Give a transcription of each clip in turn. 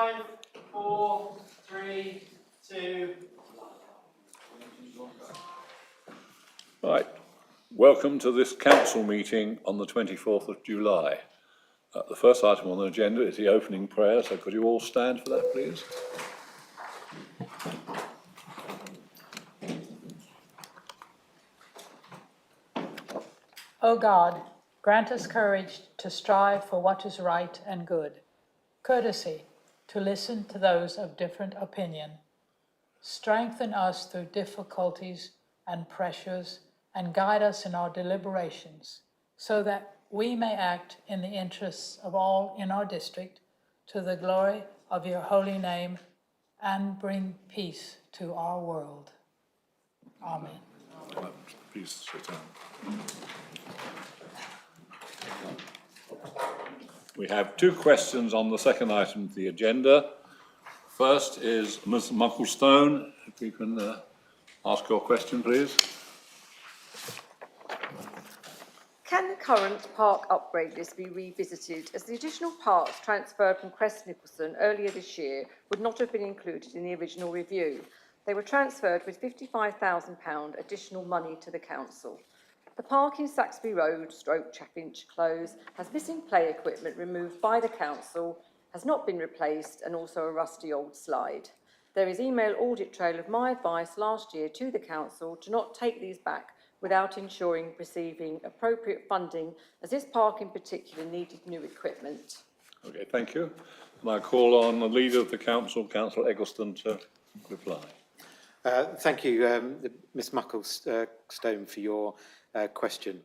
5, 4, 3, 2. Right. Welcome to this council meeting on the 24th of July. The first item on the agenda is the opening prayer, so could you all stand for that, please? O God, grant us courage to strive for what is right and good, courtesy to listen to those of different opinion. Strengthen us through difficulties and pressures, and guide us in our deliberations, so that we may act in the interests of all in our district, to the glory of your holy name, and bring peace to our world. Amen. Please sit down. We have two questions on the second item of the agenda. First is Ms Mucklestone. If you can ask your question, please. Can the current park upgrade list be revisited, as the additional parks transferred from Crest Nicholson earlier this year would not have been included in the original review? They were transferred with £55,000 additional money to the council. The park in Saxby Road, Chaffinch Close, has missing play equipment removed by the council, has not been replaced, and also a rusty old slide. There is email audit trail of my advice last year to the council to not take these back without ensuring receiving appropriate funding, as this park in particular needed new equipment. Okay, thank you. And I call on the leader of the council, Councillor Eggleston, to reply. Thank you, Ms Mucklestone, for your question.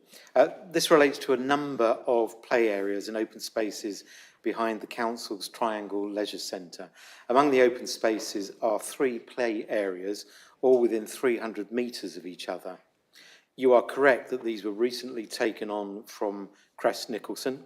This relates to a number of play areas and open spaces behind the council's Triangle Leisure Centre. Among the open spaces are 3 play areas, all within 300 metres of each other. You are correct that these were recently taken on from Crest Nicholson.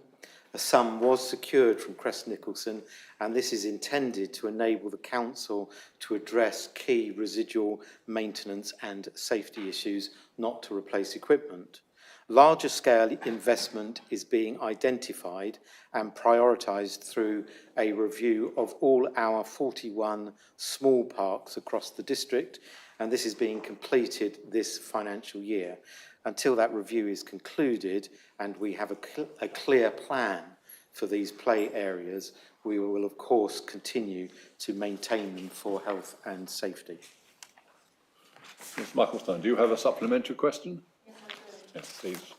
A sum was secured from Crest Nicholson, and this is intended to enable the council to address key residual maintenance and safety issues, not to replace equipment. Larger scale investment is being identified and prioritised through a review of all our 41 small parks across the district, and this is being completed this financial year. Until that review is concluded and we have a clear plan for these play areas, we will of course continue to maintain them for health and safety. Ms Mucklestone, do you have a supplementary question? Yes, please.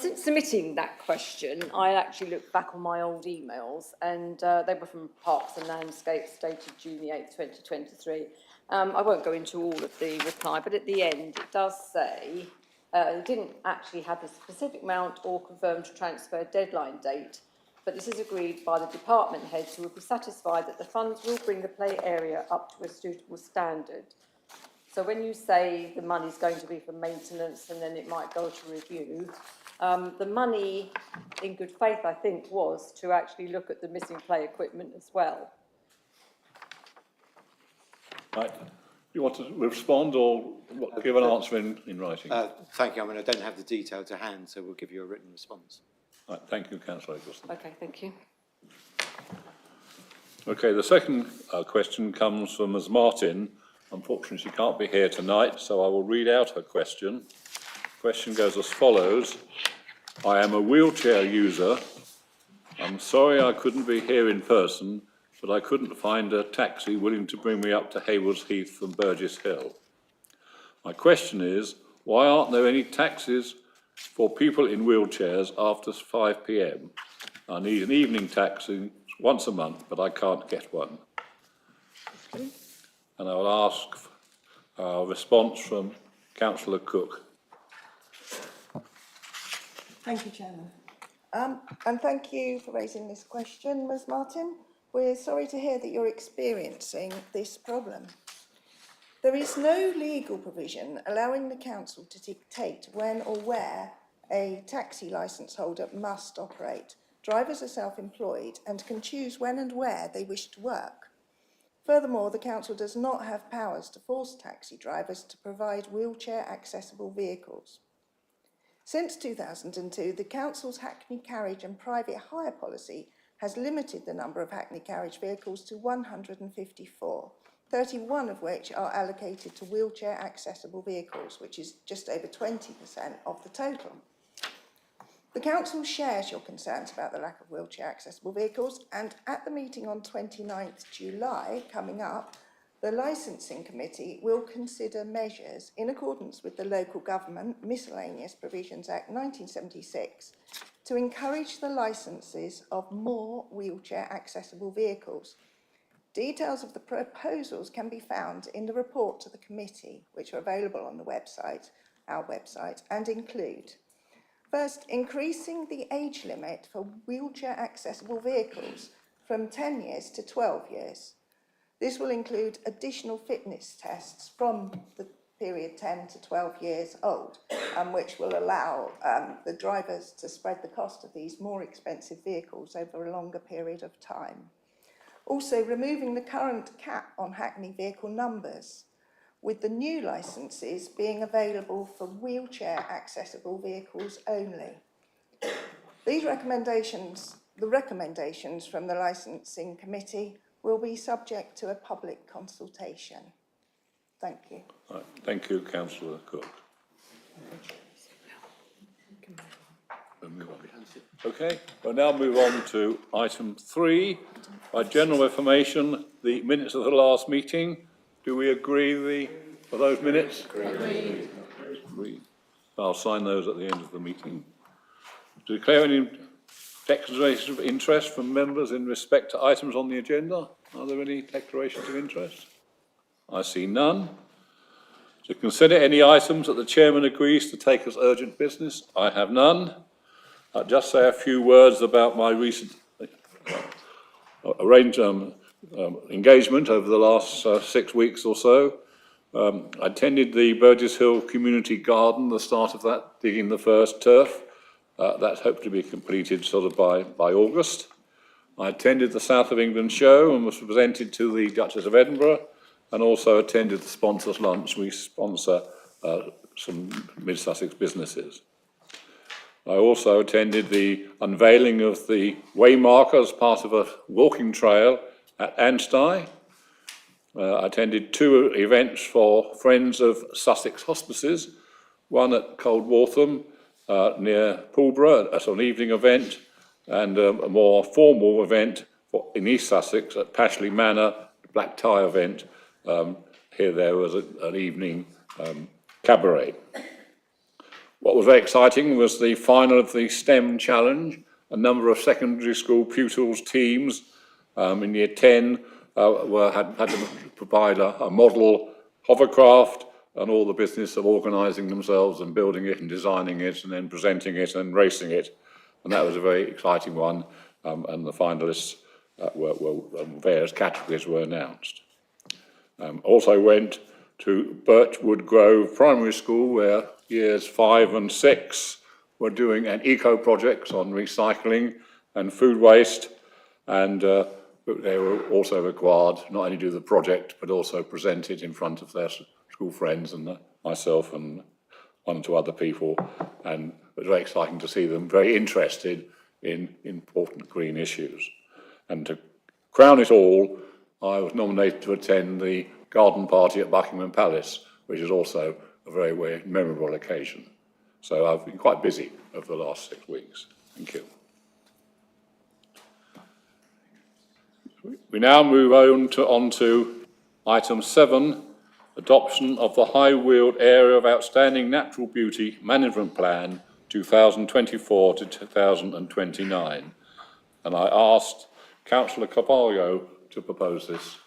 Since submitting that question, I actually looked back on my old emails, and they were from Parks and Landscapes dated June the 8th, 2023. I won't go into all of the reply, but at the end it does say it didn't actually have a specific amount or confirmed transfer deadline date, but this is agreed by the department heads, who will be satisfied that the funds will bring the play area up to a suitable standard. So when you say the money is going to be for maintenance and then it might go to review, the money, in good faith, I think, was to actually look at the missing play equipment as well. Right. You want to respond or give an answer in writing? Thank you. I mean, I don't have the detail to hand, so we'll give you a written response. Right, thank you, Councillor Eggleston. Okay, thank you. Okay, the second question comes from Ms Martin. Unfortunately, she can't be here tonight, so I will read out her question. The question goes as follows. I am a wheelchair user. I'm sorry I couldn't be here in person, but I couldn't find a taxi willing to bring me up to Haywards Heath from Burgess Hill. My question is, why aren't there any taxis for people in wheelchairs after 5 p.m? I need an evening taxi once a month, but I can't get one. And I will ask a response from Councillor Cook. Thank you, Chairman. And thank you for raising this question, Ms Martin. We're sorry to hear that you're experiencing this problem. There is no legal provision allowing the council to dictate when or where a taxi licence holder must operate. Drivers are self-employed and can choose when and where they wish to work. Furthermore, the council does not have powers to force taxi drivers to provide wheelchair-accessible vehicles. Since 2002, the council's Hackney carriage and private hire policy has limited the number of Hackney carriage vehicles to 154, 31 of which are allocated to wheelchair accessible vehicles, which is just over 20% of the total. The Council shares your concerns about the lack of wheelchair accessible vehicles, and at the meeting on 29th July coming up, the Licensing Committee will consider measures in accordance with the Local Government Miscellaneous Provisions Act 1976 to encourage the licences of more wheelchair accessible vehicles. Details of the proposals can be found in the report to the committee, which are available on the website, our website, and include: first, increasing the age limit for wheelchair accessible vehicles from 10 years to 12 years. This will include additional fitness tests from the period 10 to 12 years old, which will allow the drivers to spread the cost of these more expensive vehicles over a longer period of time. Also, removing the current cap on Hackney vehicle numbers, with the new licences being available for wheelchair accessible vehicles only. These recommendations, the recommendations from the Licensing Committee, will be subject to a public consultation. Thank you. Right. Thank you, Councillor Cook. Okay, we'll now move on to item 3. By general information, the minutes of the last meeting. Do we agree for those minutes? Agreed. I'll sign those at the end of the meeting. To declare any declarations of interest from members in respect to items on the agenda. Are there any declarations of interest? I see none. To consider any items that the chairman agrees to take as urgent business. I have none. I'll just say a few words about my recent engagement over the last 6 weeks or so. I attended the Burgess Hill Community Garden, the start of that, digging the first turf. That's hoped to be completed sort of by August. I attended the South of England show and was presented to the Duchess of Edinburgh, and also attended the sponsors' lunch. We sponsor some Mid Sussex businesses. I also attended the unveiling of the Waymarker as part of a walking trail at Anstey. I attended 2 events for Friends of Sussex Hospices, one at Coldwartham near Pulborough as an evening event, and a more formal event in East Sussex at Pashley Manor, a black tie event. Here there was an evening cabaret. What was very exciting was the final of the STEM challenge. A number of secondary school pupils teams in year 10 had to provide a model hovercraft, and all the business of organising themselves and building it and designing it and then presenting it and racing it. And that was a very exciting one, and the finalists various categories were announced. Also went to Birchwood Grove Primary School, where years 5 and 6 were doing an eco project on recycling and food waste, and they were also required not only do the project but also present it in front of their school friends and myself and 1 or 2 other people, and it was very exciting to see them very interested in important green issues. And to crown it all, I was nominated to attend the garden party at Buckingham Palace, which is also a very memorable occasion. So I've been quite busy over the last 6 weeks. Thank you. We now move on to item 7, adoption of the High Weald Area of Outstanding Natural Beauty Management Plan 2024 to 2029. And I asked Councillor Carvalho to propose this.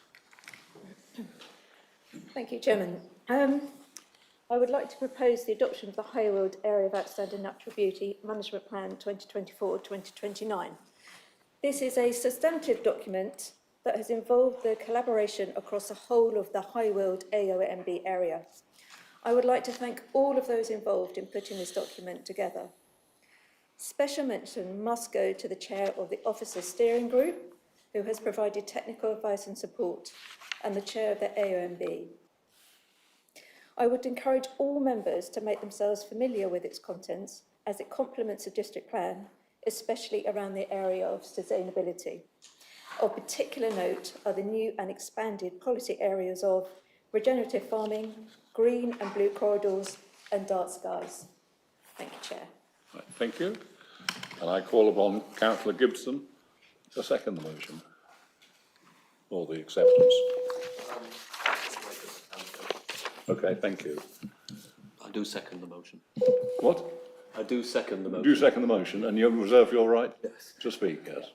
Thank you, Chairman. I would like to propose the adoption of the High Weald Area of Outstanding Natural Beauty Management Plan 2024-2029. This is a substantive document that has involved the collaboration across the whole of the High Weald AONB area. I would like to thank all of those involved in putting this document together. Special mention must go to the chair of the Officer Steering Group, who has provided technical advice and support, and the chair of the AONB. I would encourage all members to make themselves familiar with its contents, as it complements the district plan, especially around the area of sustainability. Of particular note are the new and expanded policy areas of regenerative farming, green and blue corridors, and dark skies. Thank you, Chair. Right, thank you. And I call upon Councillor Gibson to second the motion, or the acceptance. Okay, thank you. I do second the motion. What? I do second the motion. Do you second the motion, and you reserve your right Yes. to speak, yes?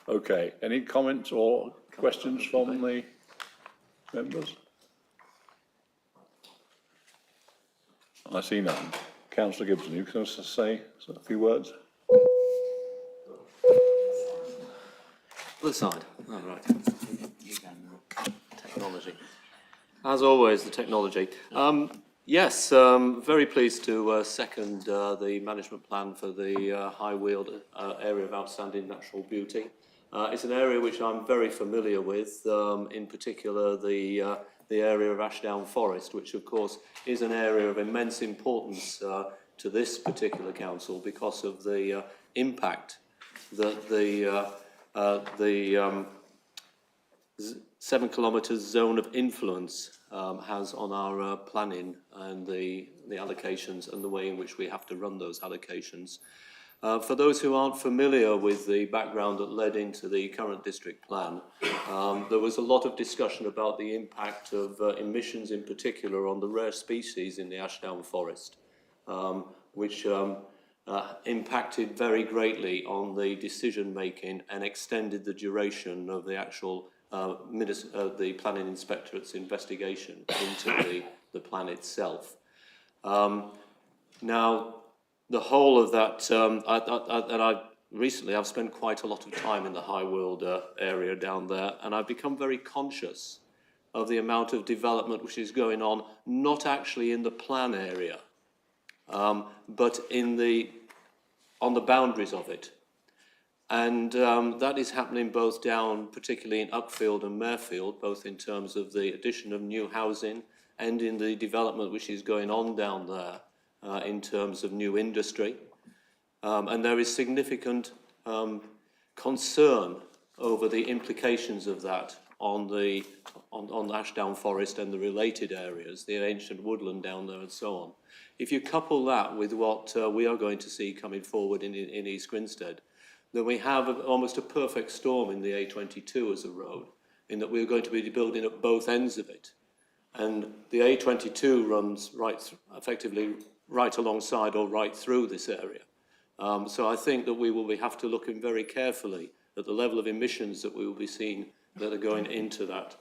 Okay, any comments or questions from the members? I see none. Councillor Gibson, you can say a few words? Other side. Oh, right. Technology. As always, the technology. Yes, very pleased to second the management plan for the High Weald area of outstanding natural beauty. It's an area which I'm very familiar with, in particular the area of Ashdown Forest, which of course is an area of immense importance to this particular council because of the impact that the 7 kilometres zone of influence has on our planning and the allocations and the way in which we have to run those allocations. For those who aren't familiar with the background that led into the current district plan, there was a lot of discussion about the impact of emissions in particular on the rare species in the Ashdown Forest, which impacted very greatly on the decision making and extended the duration of the actual the planning inspectorate's investigation into the plan itself. Now, the whole of that, I've spent quite a lot of time in the High Weald area down there, and I've become very conscious of the amount of development which is going on, not actually in the plan area, but on the boundaries of it. And that is happening both down, particularly in Uckfield and Marefield, both in terms of the addition of new housing and in the development which is going on down there in terms of new industry. And there is significant concern over the implications of that on Ashdown Forest and the related areas, the ancient woodland down there and so on. If you couple that with what we are going to see coming forward in East Grinstead, then we have almost a perfect storm in the A22 as a road, in that we're going to be building at both ends of it. And the A22 runs effectively right alongside or right through this area. So I think that we will have to look in very carefully at the level of emissions that we will be seeing that are going into that.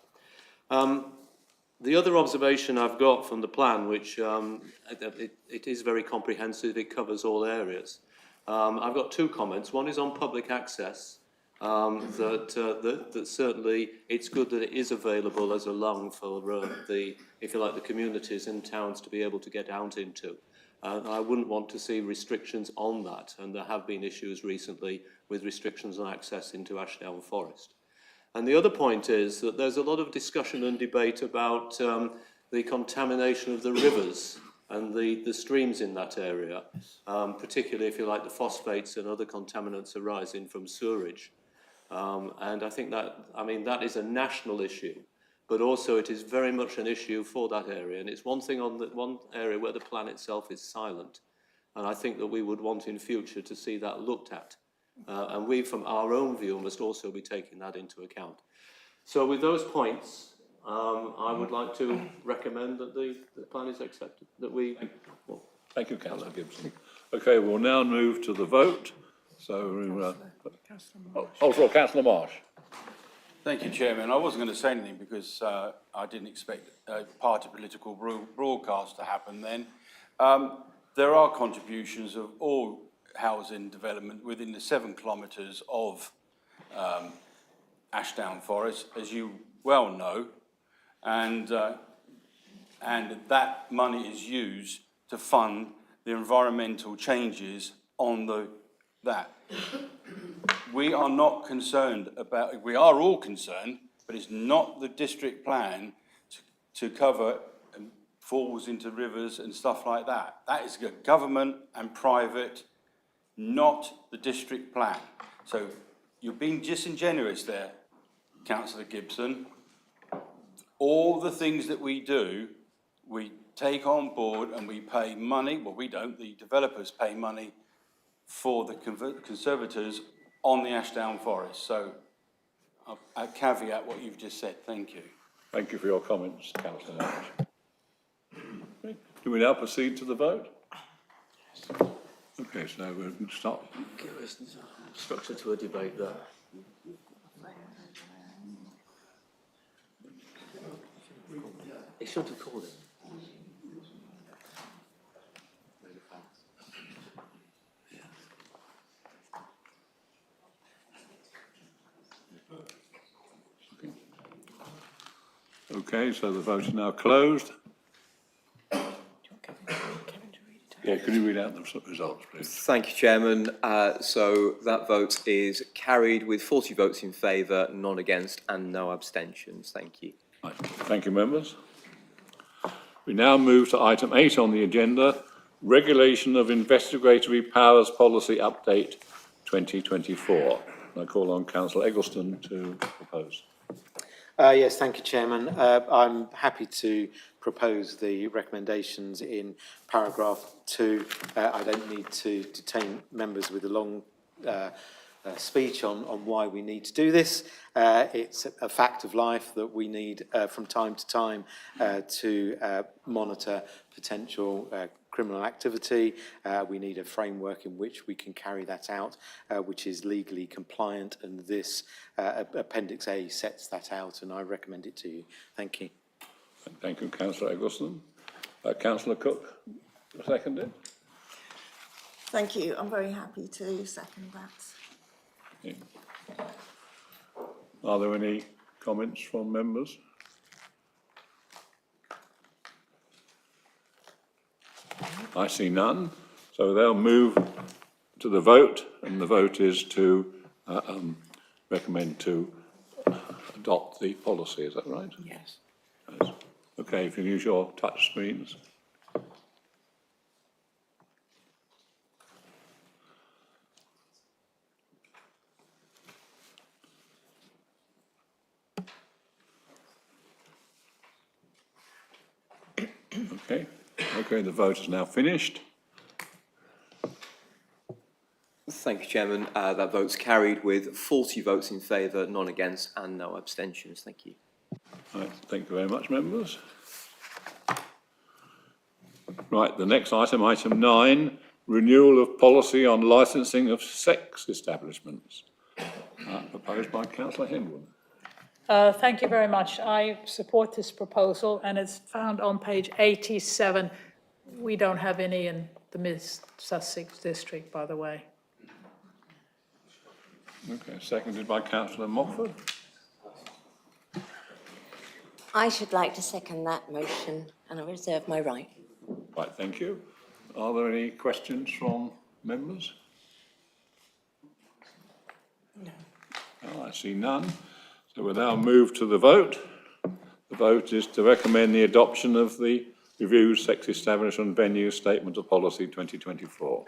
The other observation I've got from the plan, which it is very comprehensive, it covers all areas. I've got two comments. One is on public access, that certainly it's good that it is available as a lung for if you like, the communities and towns to be able to get out into. I wouldn't want to see restrictions on that, and there have been issues recently with restrictions on access into Ashdown Forest. And the other point is that there's a lot of discussion and debate about the contamination of the rivers and the streams in that area, particularly, if you like, the phosphates and other contaminants arising from sewerage. And I think that is a national issue, but also it is very much an issue for that area. And it's one area where the plan itself is silent. And I think that we would want in future to see that looked at. And we, from our own view, must also be taking that into account. So with those points, I would like to recommend that the plan is accepted. Thank you, Councillor Gibson. Okay, we'll now move to the vote. So, Councillor Marsh. Thank you, Chairman. I wasn't going to say anything because I didn't expect a party political broadcast to happen then. There are contributions of all housing development within the 7 kilometres of Ashdown Forest, as you well know, and that money is used to fund the environmental changes on that. We are not concerned about, we are all concerned, but it's not the district plan to cover falls into rivers and stuff like that. That is a government and private not the district plan. So you're being disingenuous there, Councillor Gibson. All the things that we do, we take on board and we pay money, well, we don't, the developers pay money for the conservators on the Ashdown Forest. So I caveat what you've just said. Thank you. Thank you for your comments, Councillor Nash. Okay. Do we now proceed to the vote? Okay, so we'll start. Give us structure to a debate there. It should have called it. Okay, so the vote is now closed. Yeah, could you read out the results, please? Thank you, Chairman. So that vote is carried with 40 votes in favour, none against and no abstentions. Thank you. Right. Thank you, members. We now move to item 8 on the agenda, Regulation of Investigatory Powers Policy Update 2024. I call on Councillor Eggleston to propose. Yes, thank you, Chairman. I'm happy to propose the recommendations in paragraph 2. I don't need to detain members with a long speech on why we need to do this. It's a fact of life that we need from time to time to monitor potential criminal activity. We need a framework in which we can carry that out, which is legally compliant, and this Appendix A sets that out, and I recommend it to you. Thank you. Thank you, Councillor Eggleston. Councillor Cook, seconded. Thank you. I'm very happy to second that. Yeah. Are there any comments from members? I see none, so they'll move to the vote, and the vote is to recommend to adopt the policy, is that right? Yes. Yes. Okay, if you use your touch screens. Okay, the vote is now finished. Thank you, Chairman. That vote's carried with 40 votes in favour, none against and no abstentions. Thank you. Right, thank you very much, members. Right, the next item, item 9, renewal of policy on licensing of sex establishments, proposed by Councillor Henwood. Thank you very much. I support this proposal, and it's found on page 87. We don't have any in the Mid Sussex District, by the way. Okay, seconded by Councillor Mockford. I should like to second that motion, and I reserve my right. Right, thank you. Are there any questions from members? No. Oh, I see none. So we'll now move to the vote. The vote is to recommend the adoption of the reviewed sex establishment venue statement of policy 2024.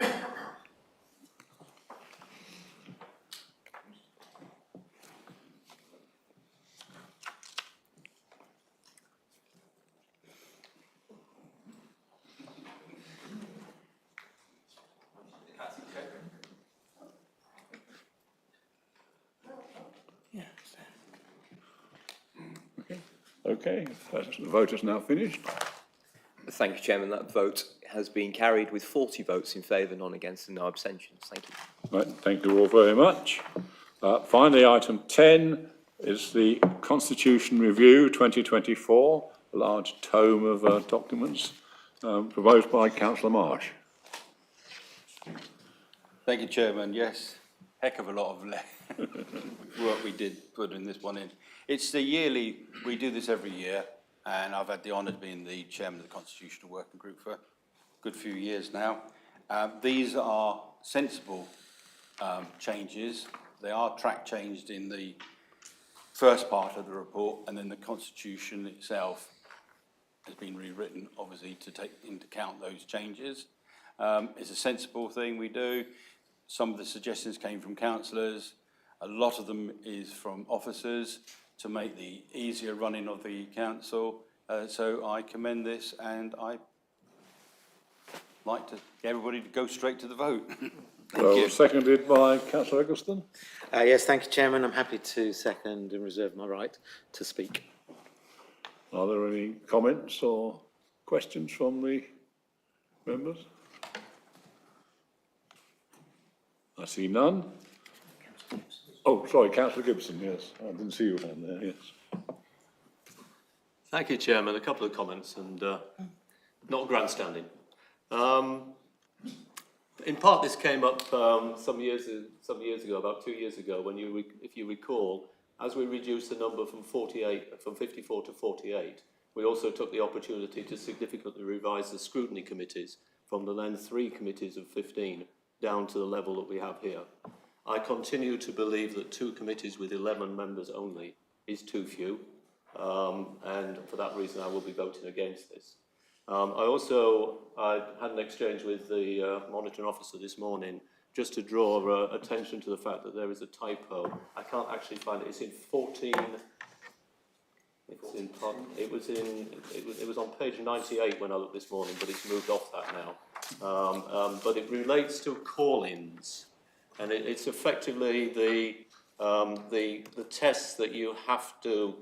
Okay, the vote is now finished. Thank you, Chairman. That vote has been carried with 40 votes in favour, none against and no abstentions. Thank you. Right, thank you all very much. Finally, item 10 is the Constitution Review 2024, a large tome of documents, proposed by Councillor Marsh. Thank you, Chairman. Yes, heck of a lot of work we did put in this one in. It's the yearly, we do this every year, and I've had the honour of being the chairman of the Constitutional Working Group for a good few years now. These are sensible changes. They are track changed in the first part of the report, and then the Constitution itself has been rewritten, obviously, to take into account those changes. It's a sensible thing we do. some of the suggestions came from councillors. A lot of them is from officers to make the easier running of the council. So I commend this, and I like to get everybody to go straight to the vote. Well, seconded by councillor Eggleston. Yes, thank you, Chairman. I'm happy to second and reserve my right to speak. Are there any comments or questions from the members? I see none. Oh, sorry, councillor Gibson, yes. I didn't see your hand there, yes. Thank you, Chairman. A couple of comments and not grandstanding. In part, this came up some years ago, about 2 years ago, when if you recall, as we reduced the number from 54 to 48, we also took the opportunity to significantly revise the scrutiny committees from the then 3 committees of 15 down to the level that we have here. I continue to believe that 2 committees with 11 members only is too few, and for that reason I will be voting against this. I had an exchange with the monitoring officer this morning just to draw attention to the fact that there is a typo. I can't actually find it. It's in 14. It was on page 98 when I looked this morning, but it's moved off that now. But it relates to call-ins, and it's effectively the tests that you have to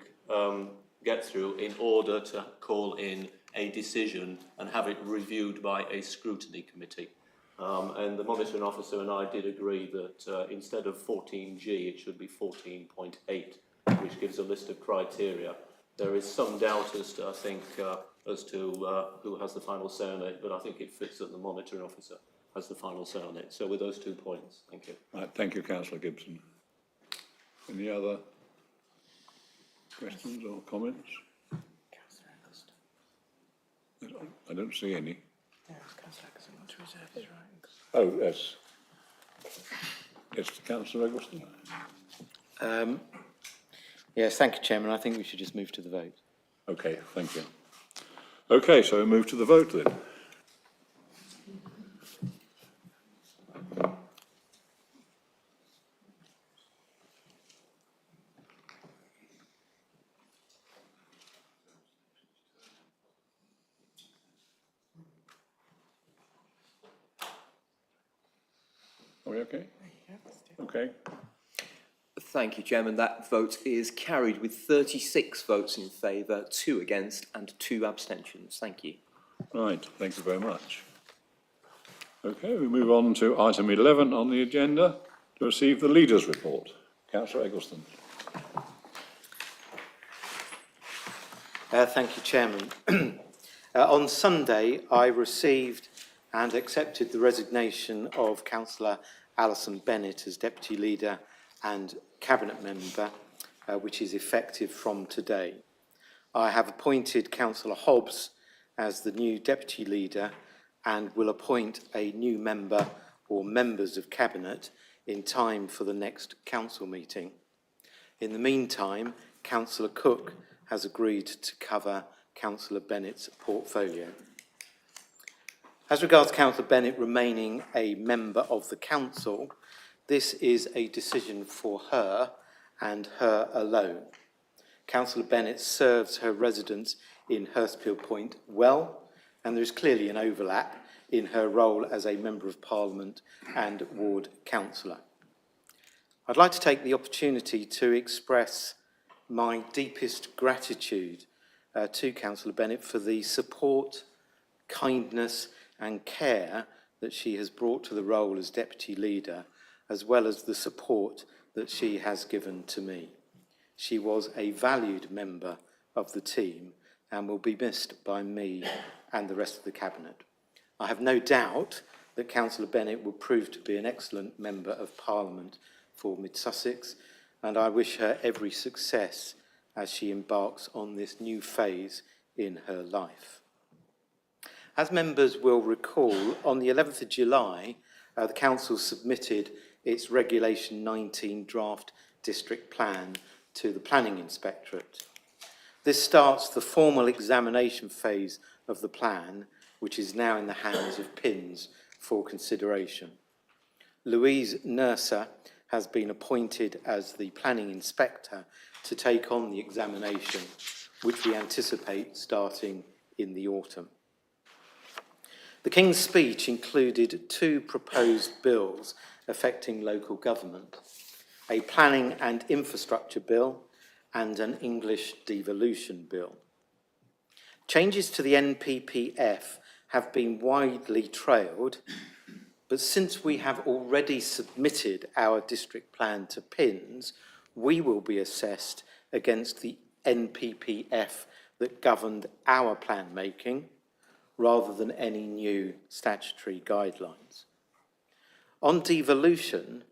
get through in order to call in a decision and have it reviewed by a scrutiny committee. And the monitoring officer and I did agree that instead of 14G, it should be 14.8, which gives a list of criteria. There is some doubt as to, I think, as to who has the final say on it, but I think it fits that the monitoring officer has the final say on it. So with those 2 points, thank you. Right, thank you, councillor Gibson. Any other questions or comments? I don't see any. Oh, yes. Yes, councillor Eggleston. Yes, thank you, Chairman. I think we should just move to the vote. Okay, thank you. Okay, so we move to the vote then. Are we okay? Okay. Thank you, Chairman. That vote is carried with 36 votes in favour, 2 against and 2 abstentions. Thank you. Right, thank you very much. Okay, we move on to item 11 on the agenda to receive the leaders' report. Councillor Eggleston. Thank you, Chairman. On Sunday, I received and accepted the resignation of Councillor Alison Bennett as Deputy Leader and Cabinet Member, which is effective from today. I have appointed Councillor Hobbs as the new Deputy Leader and will appoint a new member or members of Cabinet in time for the next council meeting. In the meantime, Councillor Cook has agreed to cover Councillor Bennett's portfolio. As regards Councillor Bennett remaining a member of the council, this is a decision for her and her alone. Councillor Bennett serves her residents in Hurstfield Point well, and there is clearly an overlap in her role as a Member of Parliament and Ward Councillor. I'd like to take the opportunity to express my deepest gratitude to Councillor Bennett for the support, kindness and care that she has brought to the role as Deputy Leader, as well as the support that she has given to me. She was a valued member of the team and will be missed by me and the rest of the Cabinet. I have no doubt that Councillor Bennett will prove to be an excellent Member of Parliament for Mid Sussex, and I wish her every success as she embarks on this new phase in her life. As members will recall, on the 11th of July, the Council submitted its Regulation 19 draft district plan to the Planning Inspectorate. This starts the formal examination phase of the plan, which is now in the hands of PINS for consideration. Louise Nurser has been appointed as the planning inspector to take on the examination, which we anticipate starting in the autumn. The King's Speech included 2 proposed bills affecting local government, a planning and infrastructure bill and an English devolution bill. Changes to the NPPF have been widely trailed, but since we have already submitted our district plan to PINS, we will be assessed against the NPPF that governed our plan making, rather than any new statutory guidelines. On devolution,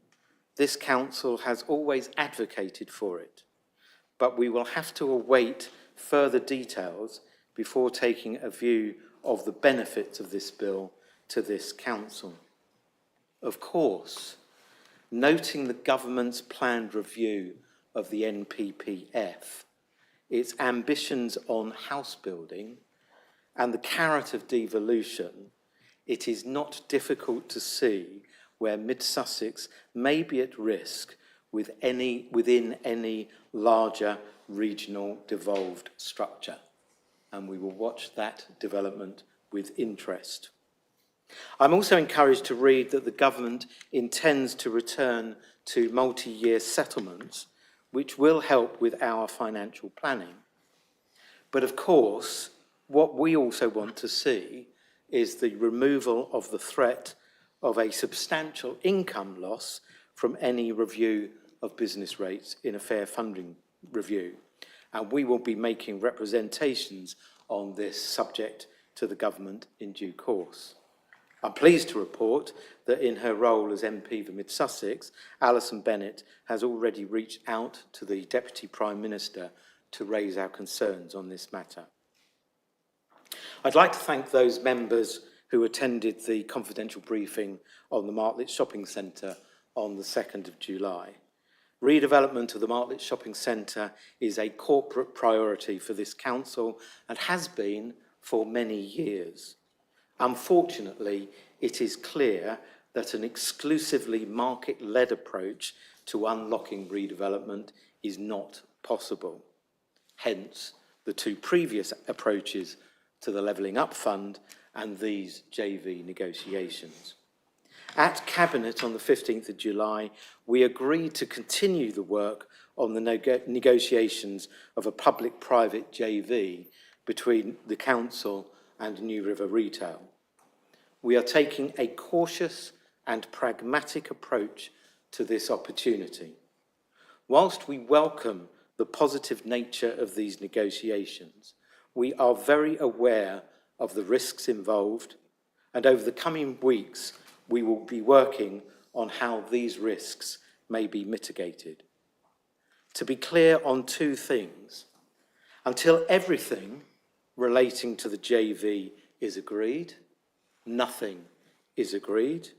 this council has always advocated for it, but we will have to await further details before taking a view of the benefits of this bill to this council. Of course, noting the government's planned review of the NPPF, its ambitions on house building, and the carrot of devolution, it is not difficult to see where Mid Sussex may be at risk within any larger regional devolved structure, and we will watch that development with interest. I'm also encouraged to read that the government intends to return to multi-year settlements, which will help with our financial planning. But of course, what we also want to see is the removal of the threat of a substantial income loss from any review of business rates in a fair funding review. And we will be making representations on this subject to the government in due course. I'm pleased to report that in her role as MP for Mid Sussex, Alison Bennett has already reached out to the Deputy Prime Minister to raise our concerns on this matter. I'd like to thank those members who attended the confidential briefing on the Martlet Shopping Centre on the 2nd of July. Redevelopment of the Martlet Shopping Centre is a corporate priority for this council and has been for many years. Unfortunately, it is clear that an exclusively market-led approach to unlocking redevelopment is not possible. Hence, the 2 previous approaches to the Levelling Up Fund and these JV negotiations. At Cabinet on the 15th of July, we agreed to continue the work on the negotiations of a public-private JV between the Council and New River Retail. We are taking a cautious and pragmatic approach to this opportunity. Whilst we welcome the positive nature of these negotiations, we are very aware of the risks involved, and over the coming weeks, we will be working on how these risks may be mitigated. To be clear on 2 things, until everything relating to the JV is agreed, nothing is agreed.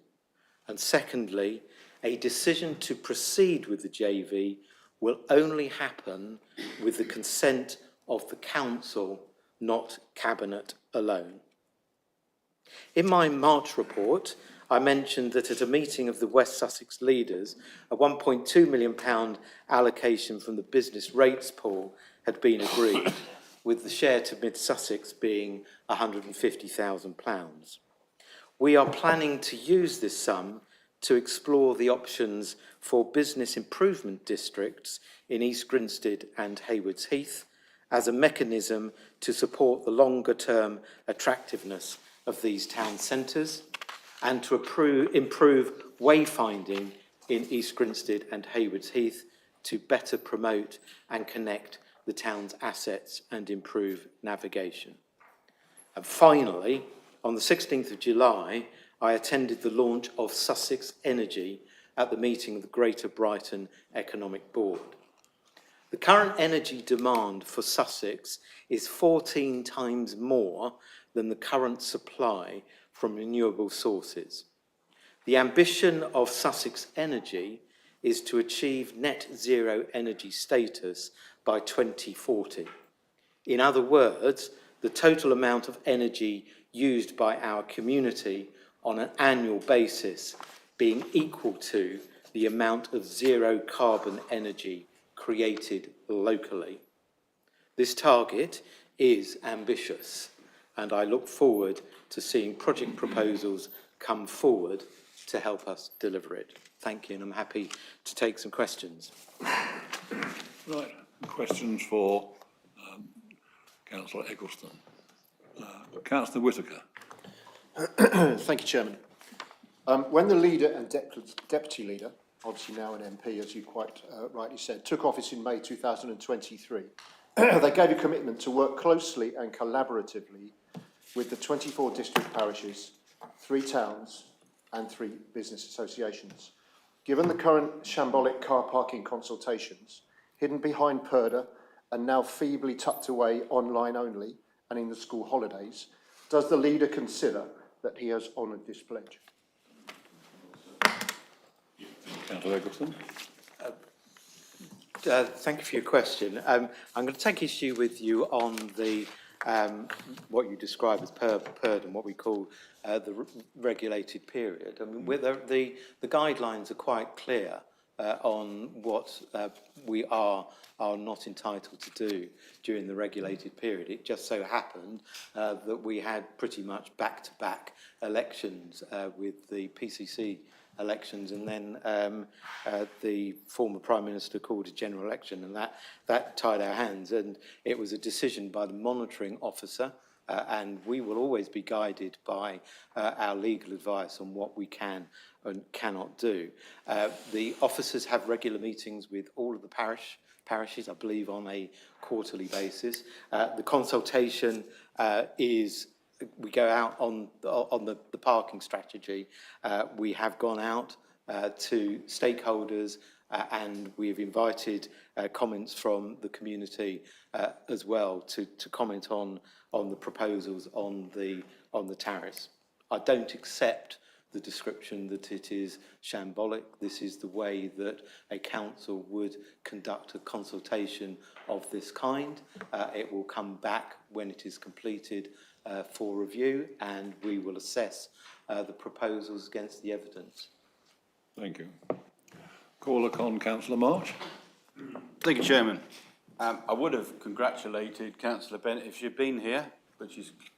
And secondly, a decision to proceed with the JV will only happen with the consent of the Council, not Cabinet alone. In my March report, I mentioned that at a meeting of the West Sussex leaders, a £1.2 million allocation from the business rates pool had been agreed, with the share to Mid Sussex being £150,000. We are planning to use this sum to explore the options for business improvement districts in East Grinstead and Haywards Heath as a mechanism to support the longer-term attractiveness of these town centres and to improve wayfinding in East Grinstead and Haywards Heath to better promote and connect the town's assets and improve navigation. And finally, on the 16th of July, I attended the launch of Sussex Energy at the meeting of the Greater Brighton Economic Board. The current energy demand for Sussex is 14 times more than the current supply from renewable sources. The ambition of Sussex Energy is to achieve net zero energy status by 2040. In other words, the total amount of energy used by our community on an annual basis being equal to the amount of zero carbon energy created locally. This target is ambitious, and I look forward to seeing project proposals come forward to help us deliver it. Thank you, and I'm happy to take some questions. Right, questions for Councillor Eggleston. Councillor Whitaker. Thank you, Chairman. When the leader and deputy leader, obviously now an MP, as you quite rightly said, took office in May 2023, they gave a commitment to work closely and collaboratively with the 24 district parishes, 3 towns and 3 business associations. Given the current shambolic car parking consultations, hidden behind PERDA and now feebly tucked away online only and in the school holidays, does the leader consider that he has honoured this pledge? Councillor Eggleston. Thank you for your question. I'm going to take issue with you on the what you describe as PERD and what we call the regulated period. I mean, the guidelines are quite clear on what we are not entitled to do during the regulated period. It just so happened that we had pretty much back-to-back elections with the PCC elections, and then the former Prime Minister called a general election, and that tied our hands, and it was a decision by the monitoring officer, and we will always be guided by our legal advice on what we can and cannot do. The officers have regular meetings with all of the parishes, I believe, on a quarterly basis. The consultation is, we go out on the parking strategy. We have gone out to stakeholders and we have invited comments from the community as well to comment on the proposals on the tariffs. I don't accept the description that it is shambolic. This is the way that a council would conduct a consultation of this kind. It will come back when it is completed for review, and we will assess the proposals against the evidence. Thank you. Call upon Councillor March. Thank you, Chairman. I would have congratulated Councillor Bennett if she'd been here, but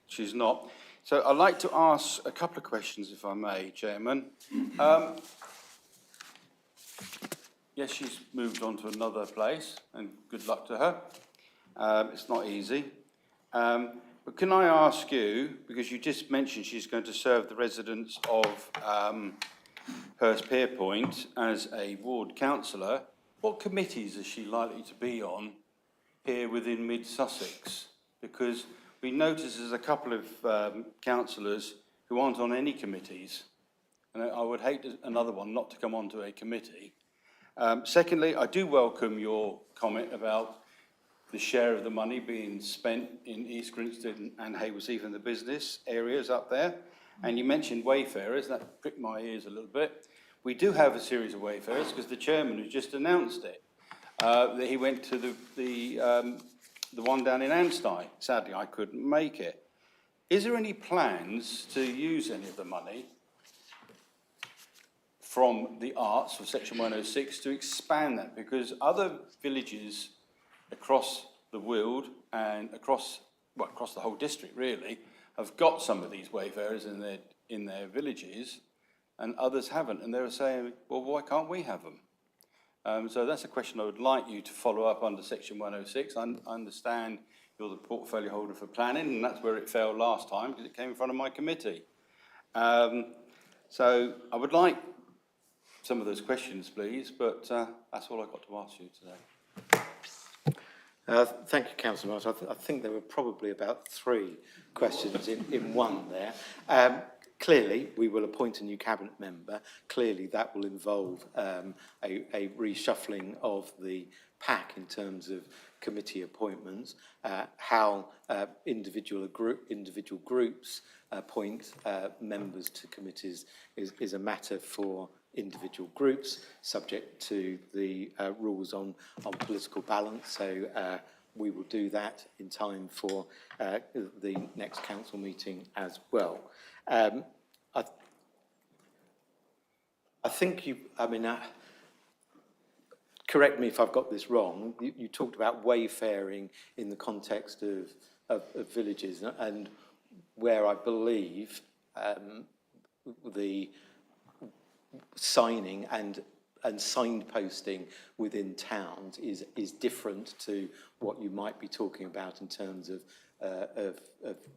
she's not. So I'd like to ask a couple of questions, if I may, Chairman. Yes, she's moved on to another place, and good luck to her. It's not easy. But can I ask you, because you just mentioned she's going to serve the residents of Hurst-Pierpoint as a ward councillor, what committees is she likely to be on here within Mid Sussex? Because we notice there's a couple of councillors who aren't on any committees, and I would hate another one not to come onto a committee. Secondly, I do welcome your comment about the share of the money being spent in East Grinstead and Haywards Heath and the business areas up there. And you mentioned wayfarers, that pricked my ears a little bit. We do have a series of wayfarers because the chairman has just announced it, that he went to the one down in Anstey. Sadly, I couldn't make it. Is there any plans to use any of the money from the arts for Section 106 to expand that? Because other villages across the Weald and across the whole district really have got some of these wayfarers in their villages, and others haven't, and they're saying, well, why can't we have them? So that's a question I would like you to follow up under Section 106. I understand you're the portfolio holder for planning, and that's where it failed last time because it came in front of my committee. So I would like some of those questions, please, but that's all I've got to ask you today. Thank you, Councillor Marsh. I think there were probably about 3 questions in one there. Clearly, we will appoint a new cabinet member. Clearly, that will involve a reshuffling of the pack in terms of committee appointments. How individual groups appoint members to committees is a matter for individual groups, subject to the rules on political balance. So we will do that in time for the next council meeting as well. I think correct me if I've got this wrong, you talked about wayfaring in the context of villages, and where I believe the signing and signposting within towns is different to what you might be talking about in terms of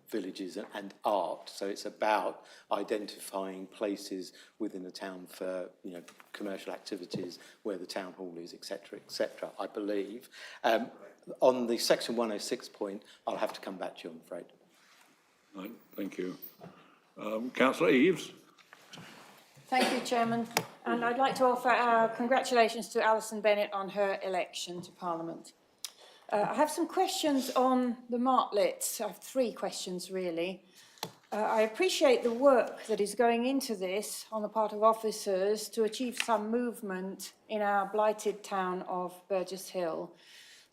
villages and art. So it's about identifying places within the town for commercial activities, where the town hall is, etc., etc. I believe. On the section 106 point, I'll have to come back to you, I'm afraid. Right, thank you. Councillor Eaves. Thank you, Chairman. And I'd like to offer our congratulations to Alison Bennett on her election to Parliament. I have some questions on the martlets. I have 3 questions, really. I appreciate the work that is going into this on the part of officers to achieve some movement in our blighted town of Burgess Hill.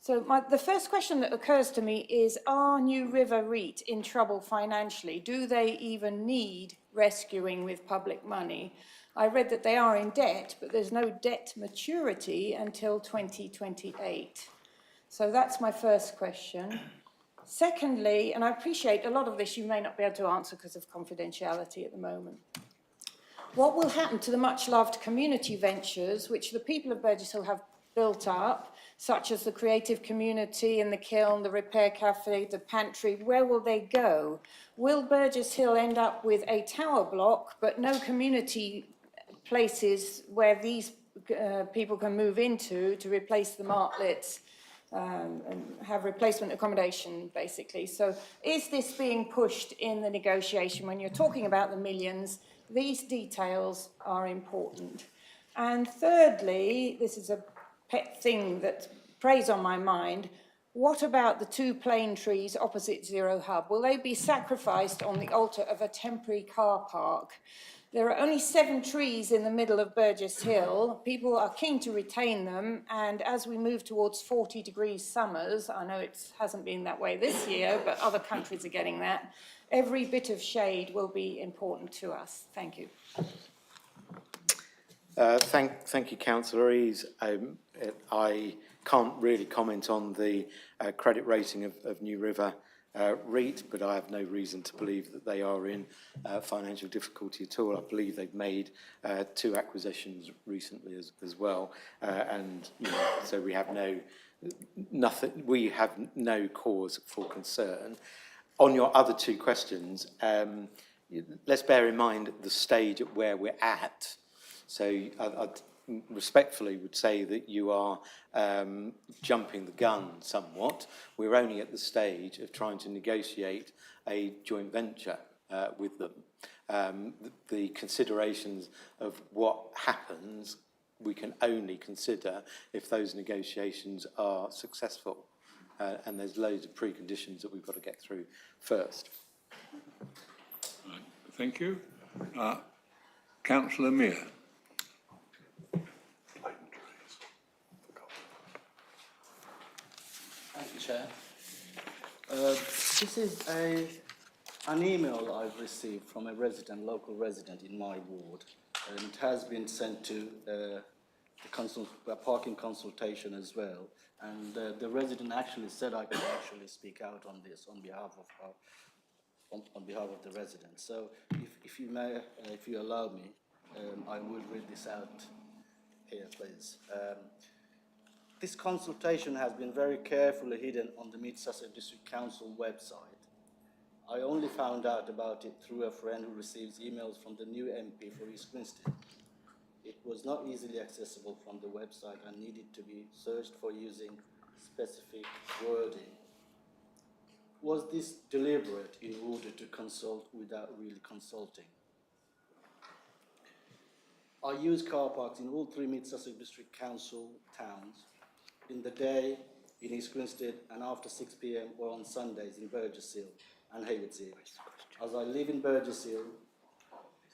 So the first question that occurs to me is, are New River REIT in trouble financially? Do they even need rescuing with public money? I read that they are in debt, but there's no debt maturity until 2028. So that's my first question. Secondly, and I appreciate a lot of this you may not be able to answer because of confidentiality at the moment. What will happen to the much-loved community ventures which the people of Burgess Hill have built up, such as the creative community and the kiln, the repair cafe, the pantry? Where will they go? Will Burgess Hill end up with a tower block but no community places where these people can move into to replace the martlets and have replacement accommodation, basically? So is this being pushed in the negotiation? When you're talking about the millions, these details are important. And thirdly, this is a pet thing that preys on my mind, what about the 2 plane trees opposite Zero Hub? Will they be sacrificed on the altar of a temporary car park? There are only 7 trees in the middle of Burgess Hill. People are keen to retain them, and as we move towards 40-degree summers, I know it hasn't been that way this year, but other countries are getting that, every bit of shade will be important to us. Thank you. Thank you, Councillor Eaves. I can't really comment on the credit rating of New River REIT, but I have no reason to believe that they are in financial difficulty at all. I believe they've made 2 acquisitions recently as well, and so we have no cause for concern. On your other 2 questions, let's bear in mind the stage at where we're at. So I respectfully would say that you are jumping the gun somewhat. We're only at the stage of trying to negotiate a joint venture with them. The considerations of what happens, we can only consider if those negotiations are successful. And there's loads of preconditions that we've got to get through first. Right, thank you. Councillor Mear. Thank you, Chair. This is an email I've received from a local resident in my ward, and it has been sent to the parking consultation as well. And the resident actually said I could actually speak out on this on behalf of the resident. So, if you may, if you allow me, I will read this out here, please. This consultation has been very carefully hidden on the Mid Sussex District Council website. I only found out about it through a friend who receives emails from the new MP for East Grinstead. It was not easily accessible from the website and needed to be searched for using specific wording. Was this deliberate in order to consult without really consulting? I use car parks in all 3 Mid Sussex District Council towns, in the day in East Grinstead and after 6 p.m. or on Sundays in Burgess Hill and Haywards Hill. As I live in Burgess Hill,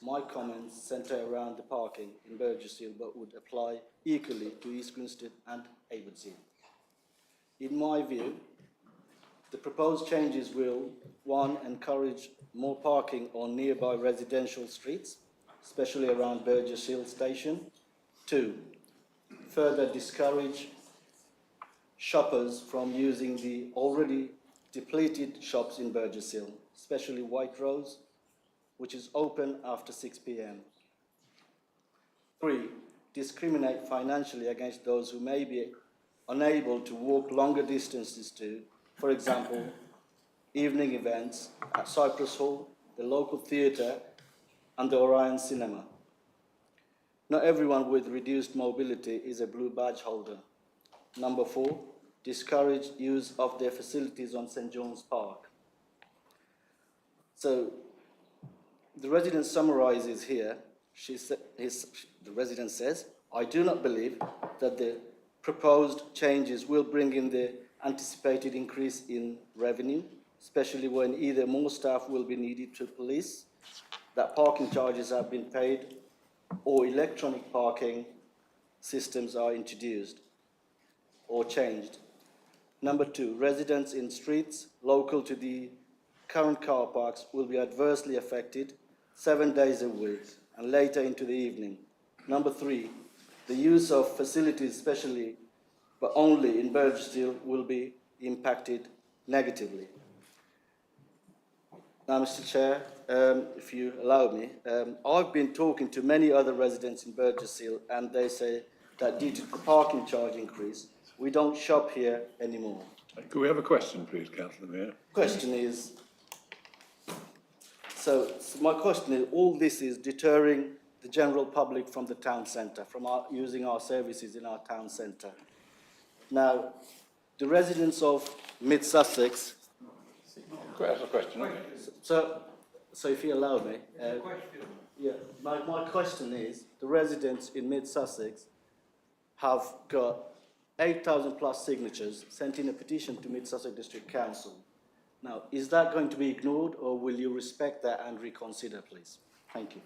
my comments centre around the parking in Burgess Hill but would apply equally to East Grinstead and Haywards Hill. In my view, the proposed changes will, 1, encourage more parking on nearby residential streets, especially around Burgess Hill Station. 2, further discourage shoppers from using the already depleted shops in Burgess Hill, especially White Rose, which is open after 6 p.m. 3, discriminate financially against those who may be unable to walk longer distances to, for example, evening events at Cypress Hall, the local theatre, and the Orion Cinema. Not everyone with reduced mobility is a blue badge holder. Number 4, discourage use of their facilities on St. John's Park. So the resident summarizes here. The resident says, I do not believe that the proposed changes will bring in the anticipated increase in revenue, especially when either more staff will be needed to police, that parking charges have been paid, or electronic parking systems are introduced or changed. Number 2, residents in streets local to the current car parks will be adversely affected 7 days a week and later into the evening. Number 3, the use of facilities, especially but only in Burgess Hill, will be impacted negatively. Now, Mr. Chair, if you allow me, I've been talking to many other residents in Burgess Hill, and they say that due to the parking charge increase, we don't shop here anymore. Could we have a question, please, Councillor Mayor? Question is, so my question is, all this is deterring the general public from the town centre, from using our services in our town centre. Now, the residents of Mid Sussex. That's a question. So if you allow me, yeah, my question is, the residents in Mid Sussex have got 8,000 plus signatures sent in a petition to Mid Sussex District Council. Now, is that going to be ignored, or will you respect that and reconsider, please? Thank you.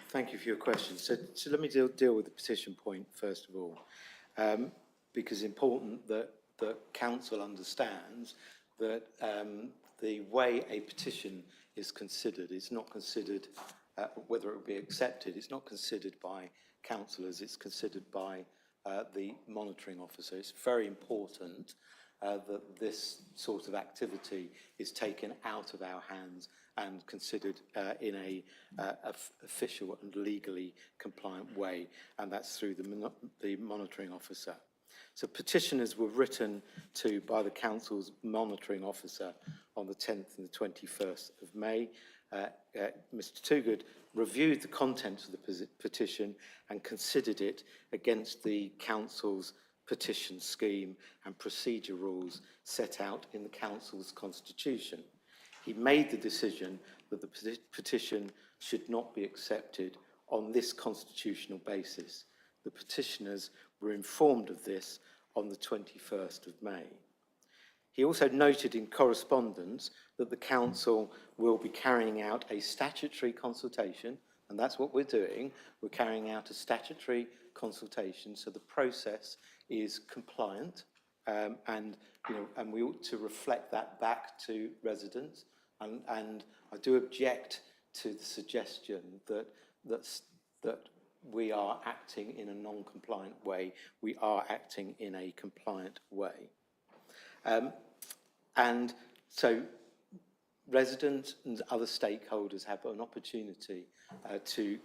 Thank you for your question. So let me deal with the petition point first of all, because it's important that the council understands that the way a petition is considered is not considered whether it will be accepted. It's not considered by councillors. It's considered by the monitoring officer. It's very important that this sort of activity is taken out of our hands and considered in a official and legally compliant way, and that's through the monitoring officer. So petitioners were written to by the council's monitoring officer on the 10th and the 21st of May. Mr. Toogood reviewed the contents of the petition and considered it against the council's petition scheme and procedure rules set out in the council's constitution. He made the decision that the petition should not be accepted on this constitutional basis. The petitioners were informed of this on the 21st of May. He also noted in correspondence that the council will be carrying out a statutory consultation, and that's what we're doing. We're carrying out a statutory consultation, so the process is compliant, and we ought to reflect that back to residents. And I do object to the suggestion that we are acting in a non-compliant way. We are acting in a compliant way. And so residents and other stakeholders have an opportunity to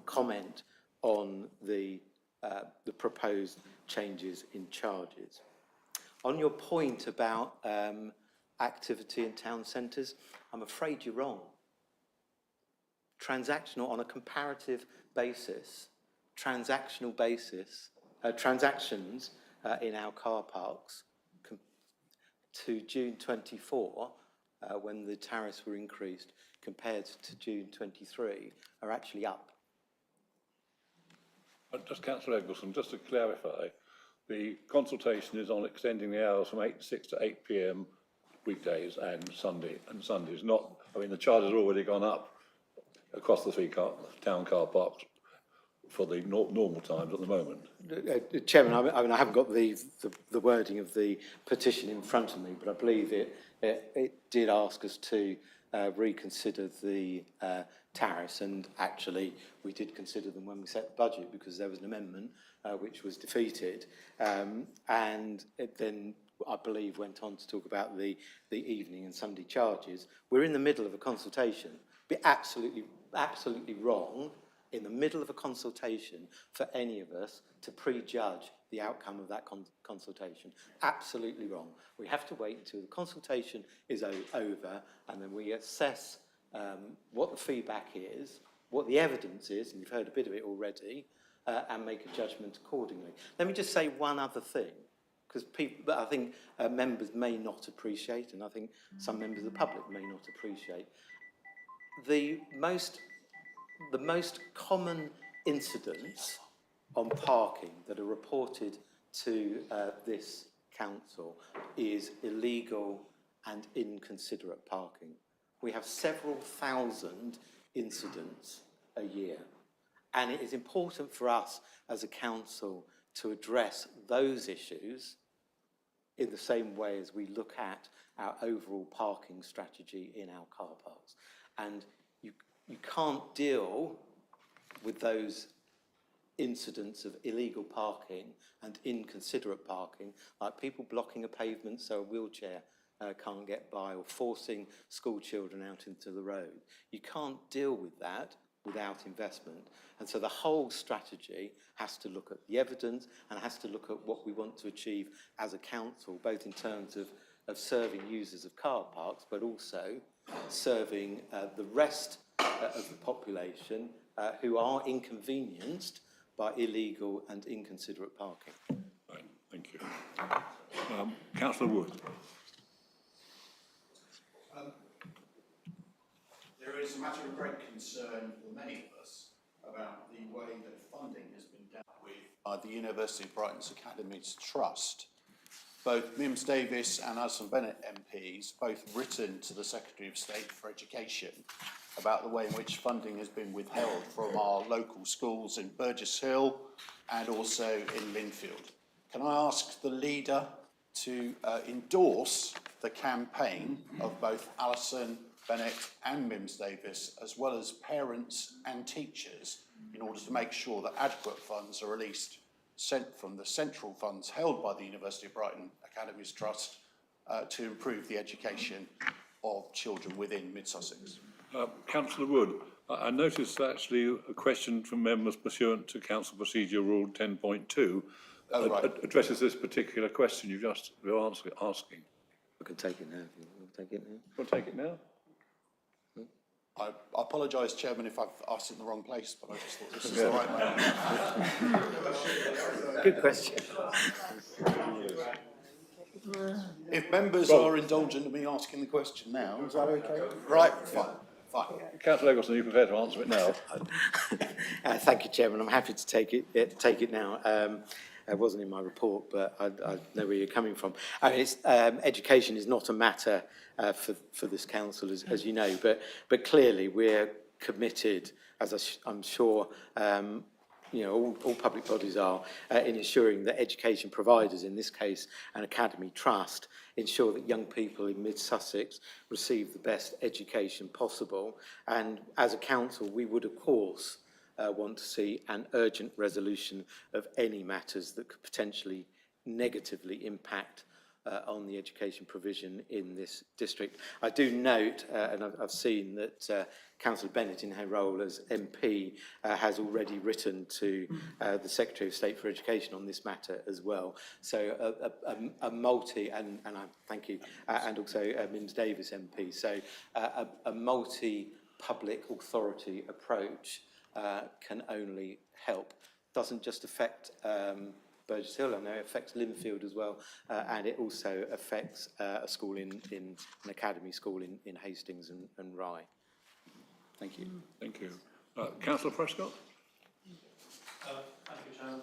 comment on the proposed changes in charges. On your point about activity in town centres, I'm afraid you're wrong. Transactional, on a comparative basis, transactions in our car parks to June 24, when the tariffs were increased, compared to June 23, are actually up. Just Councillor Eggleston, just to clarify, the consultation is on extending the hours from 6 to 8 p.m. weekdays and Sundays. Not, I mean, the charges have already gone up across the three town car parks for the normal times at the moment. Chairman, I mean, I haven't got the wording of the petition in front of me, but I believe it did ask us to reconsider the tariffs, and actually we did consider them when we set the budget, because there was an amendment which was defeated, and it then, I believe, went on to talk about the evening and Sunday charges. We're in the middle of a consultation. It'd be absolutely wrong in the middle of a consultation for any of us to prejudge the outcome of that consultation. Absolutely wrong. We have to wait until the consultation is over, and then we assess what the feedback is, what the evidence is, and you've heard a bit of it already, and make a judgment accordingly. Let me just say one other thing, because I think members may not appreciate, and I think some members of the public may not appreciate, the most common incidents on parking that are reported to this council is illegal and inconsiderate parking. We have several thousand incidents a year, and it is important for us as a council to address those issues in the same way as we look at our overall parking strategy in our car parks. And you can't deal with those incidents of illegal parking and inconsiderate parking, like people blocking a pavement so a wheelchair can't get by, or forcing school children out into the road. You can't deal with that without investment. And so the whole strategy has to look at the evidence and has to look at what we want to achieve as a council, both in terms of serving users of car parks, but also serving the rest of the population who are inconvenienced by illegal and inconsiderate parking. Right, thank you. Councillor Wood. There is a matter of great concern for many of us about the way that funding has been dealt with by the University of Brighton's Academies Trust. Both Mims Davis and Alison Bennett MPs both written to the Secretary of State for Education about the way in which funding has been withheld from our local schools in Burgess Hill and also in Linfield. Can I ask the leader to endorse the campaign of both Alison Bennett and Mims Davis, as well as parents and teachers, in order to make sure that adequate funds are released sent from the central funds held by the University of Brighton Academies Trust to improve the education of children within Mid Sussex? Councillor Wood, I noticed actually a question from members pursuant to Council Procedure Rule 10.2 addresses this particular question you just were asking. I can take it now. We'll take it now. We'll take it now. I apologise, Chairman, if I've asked it in the wrong place, but I just thought this is the right moment. Good question. If members are indulgent in me asking the question now, is that okay? Right, fine. Councillor Eggleston, are you prepared to answer it now? Thank you, Chairman. I'm happy to take it now. It wasn't in my report, but I know where you're coming from. I mean, education is not a matter for this council, as you know, but clearly we're committed, as I'm sure all public bodies are, in ensuring that education providers, in this case an academy trust, ensure that young people in Mid Sussex receive the best education possible. And as a council, we would, of course, want to see an urgent resolution of any matters that could potentially negatively impact on the education provision in this district. I do note, and I've seen that Councillor Bennett, in her role as MP, has already written to the Secretary of State for Education on this matter as well. So a multi, and I thank you, and also Mims Davis MP. So a multi-public authority approach can only help. Doesn't just affect Burgess Hill, I know it affects Linfield as well, and it also affects a school in an academy school in Hastings and Rye. Thank you. Thank you. Councillor Prescott? Thank you, Chairman.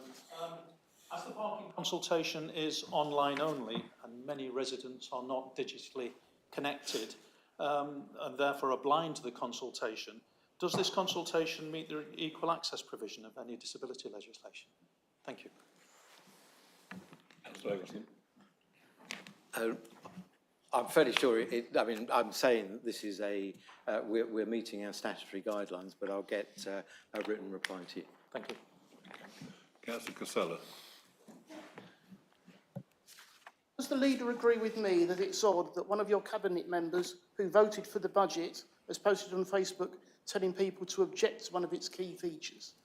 As the parking consultation is online only, and many residents are not digitally connected, and therefore are blind to the consultation, Does this consultation meet the equal access provision of any disability legislation? Thank you. Councillor Eggleston. I'm fairly sure I mean, I'm saying that this is we're meeting our statutory guidelines, but I'll get a written reply to you. Thank you. Councillor Casella. Does the leader agree with me that it's odd that one of your cabinet members who voted for the budget has posted on Facebook telling people to object to one of its key features?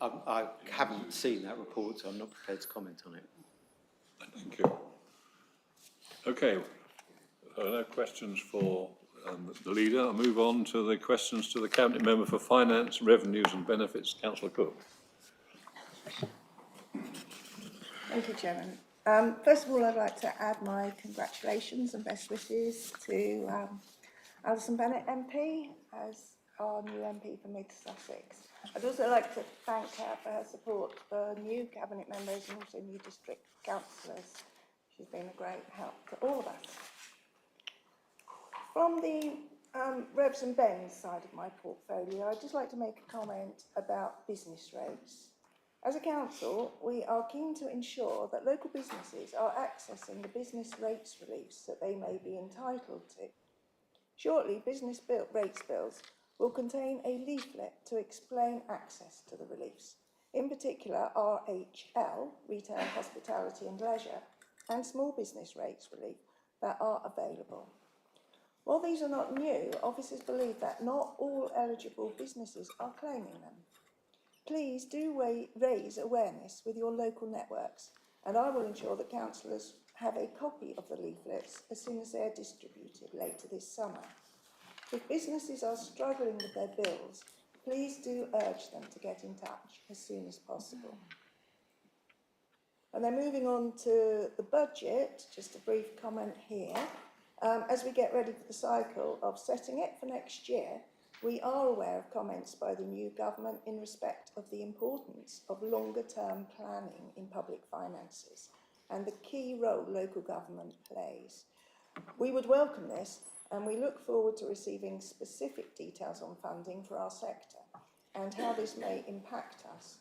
I haven't seen that report, so I'm not prepared to comment on it. Thank you. Okay, no questions for the leader. I'll move on to the questions to the Cabinet Member for Finance, Revenues and Benefits, Councillor Cook. Thank you, Chairman. First of all, I'd like to add my congratulations and best wishes to Alison Bennett MP as our new MP for Mid Sussex. I'd also like to thank her for her support for new cabinet members and also new district councillors. She's been a great help to all of us. From the Revs and Bens side of my portfolio, I'd just like to make a comment about business rates. As a council, we are keen to ensure that local businesses are accessing the business rates reliefs that they may be entitled to. Shortly, business rates bills will contain a leaflet to explain access to the reliefs, in particular RHL, Retail, Hospitality and Leisure, and small business rates relief that are available. While these are not new, officers believe that not all eligible businesses are claiming them. Please do raise awareness with your local networks, and I will ensure that councillors have a copy of the leaflets as soon as they are distributed later this summer. If businesses are struggling with their bills, please do urge them to get in touch as soon as possible. And then moving on to the budget, just a brief comment here. As we get ready for the cycle of setting it for next year, we are aware of comments by the new government in respect of the importance of longer-term planning in public finances and the key role local government plays. We would welcome this, and we look forward to receiving specific details on funding for our sector and how this may impact us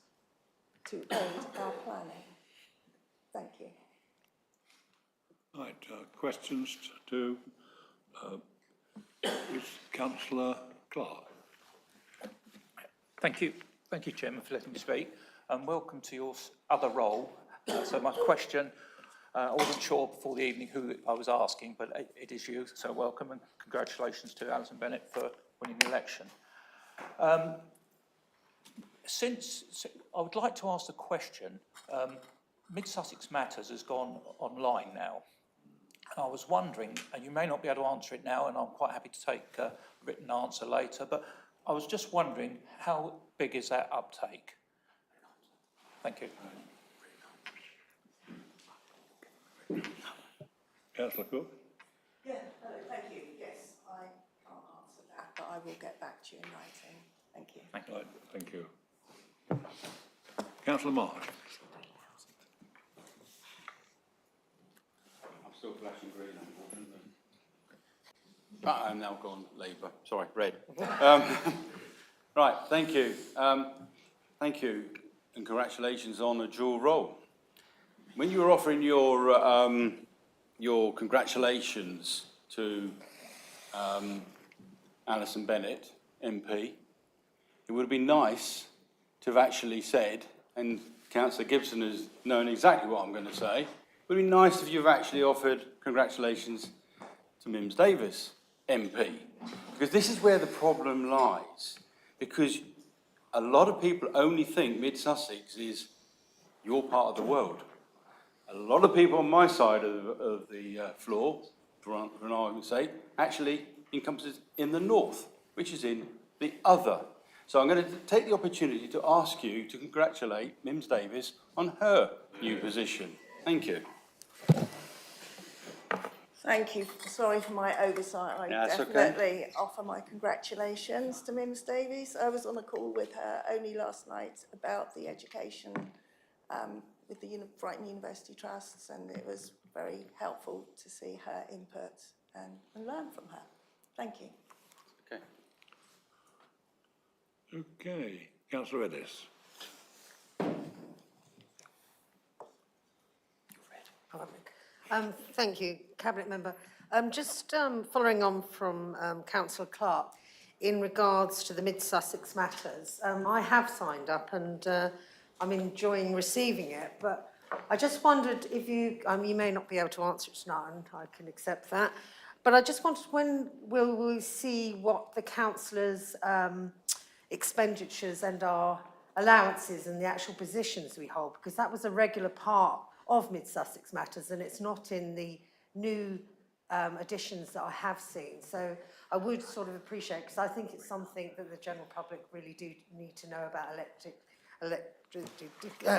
to aid our planning. Thank you. Right, questions to Councillor Clark. Thank you, Chairman, for letting me speak, and welcome to your other role. So my question, I wasn't sure before the evening who I was asking, but it is you, so welcome and congratulations to Alison Bennett for winning the election. I would like to ask the question, Mid Sussex Matters has gone online now. And I was wondering, and you may not be able to answer it now, and I'm quite happy to take a written answer later, but I was just wondering, how big is that uptake? Thank you. Councillor Cook? Yeah, thank you. Yes, I can't answer that, but I will get back to you in writing. Thank you. Thank you. Right, thank you. Councillor Marsh? I'm still flashing green, unfortunately. I'm now gone Labour. Sorry, red. Right, thank you. Thank you, and congratulations on a dual role. When you were offering your congratulations to Alison Bennett, MP, it would have been nice to have actually said, and Councillor Gibson has known exactly what I'm going to say, it would be nice if you've actually offered congratulations to Mims Davis, MP, because this is where the problem lies, because a lot of people only think Mid Sussex is your part of the world. A lot of people on my side of the floor, for an argument's sake, actually encompasses in the north, which is in the other. So I'm going to take the opportunity to ask you to congratulate Mims Davis on her new position. Thank you. Thank you. Sorry for my oversight. I definitely offer my congratulations to Mims Davies. I was on a call with her only last night about the education with the Brighton University Trusts, and it was very helpful to see her input and learn from her. Thank you. Okay, Councillor Ellis. Thank you, Cabinet Member. Just following on from Councillor Clark, in regards to the Mid Sussex matters, I have signed up and I'm enjoying receiving it, but I just wondered if you may not be able to answer it tonight, and I can accept that, but I just wondered, when will we see what the councillors' expenditures and our allowances and the actual positions we hold, because that was a regular part of Mid Sussex matters, and it's not in the new additions that I have seen. So I would sort of appreciate, because I think it's something that the general public really do need to know about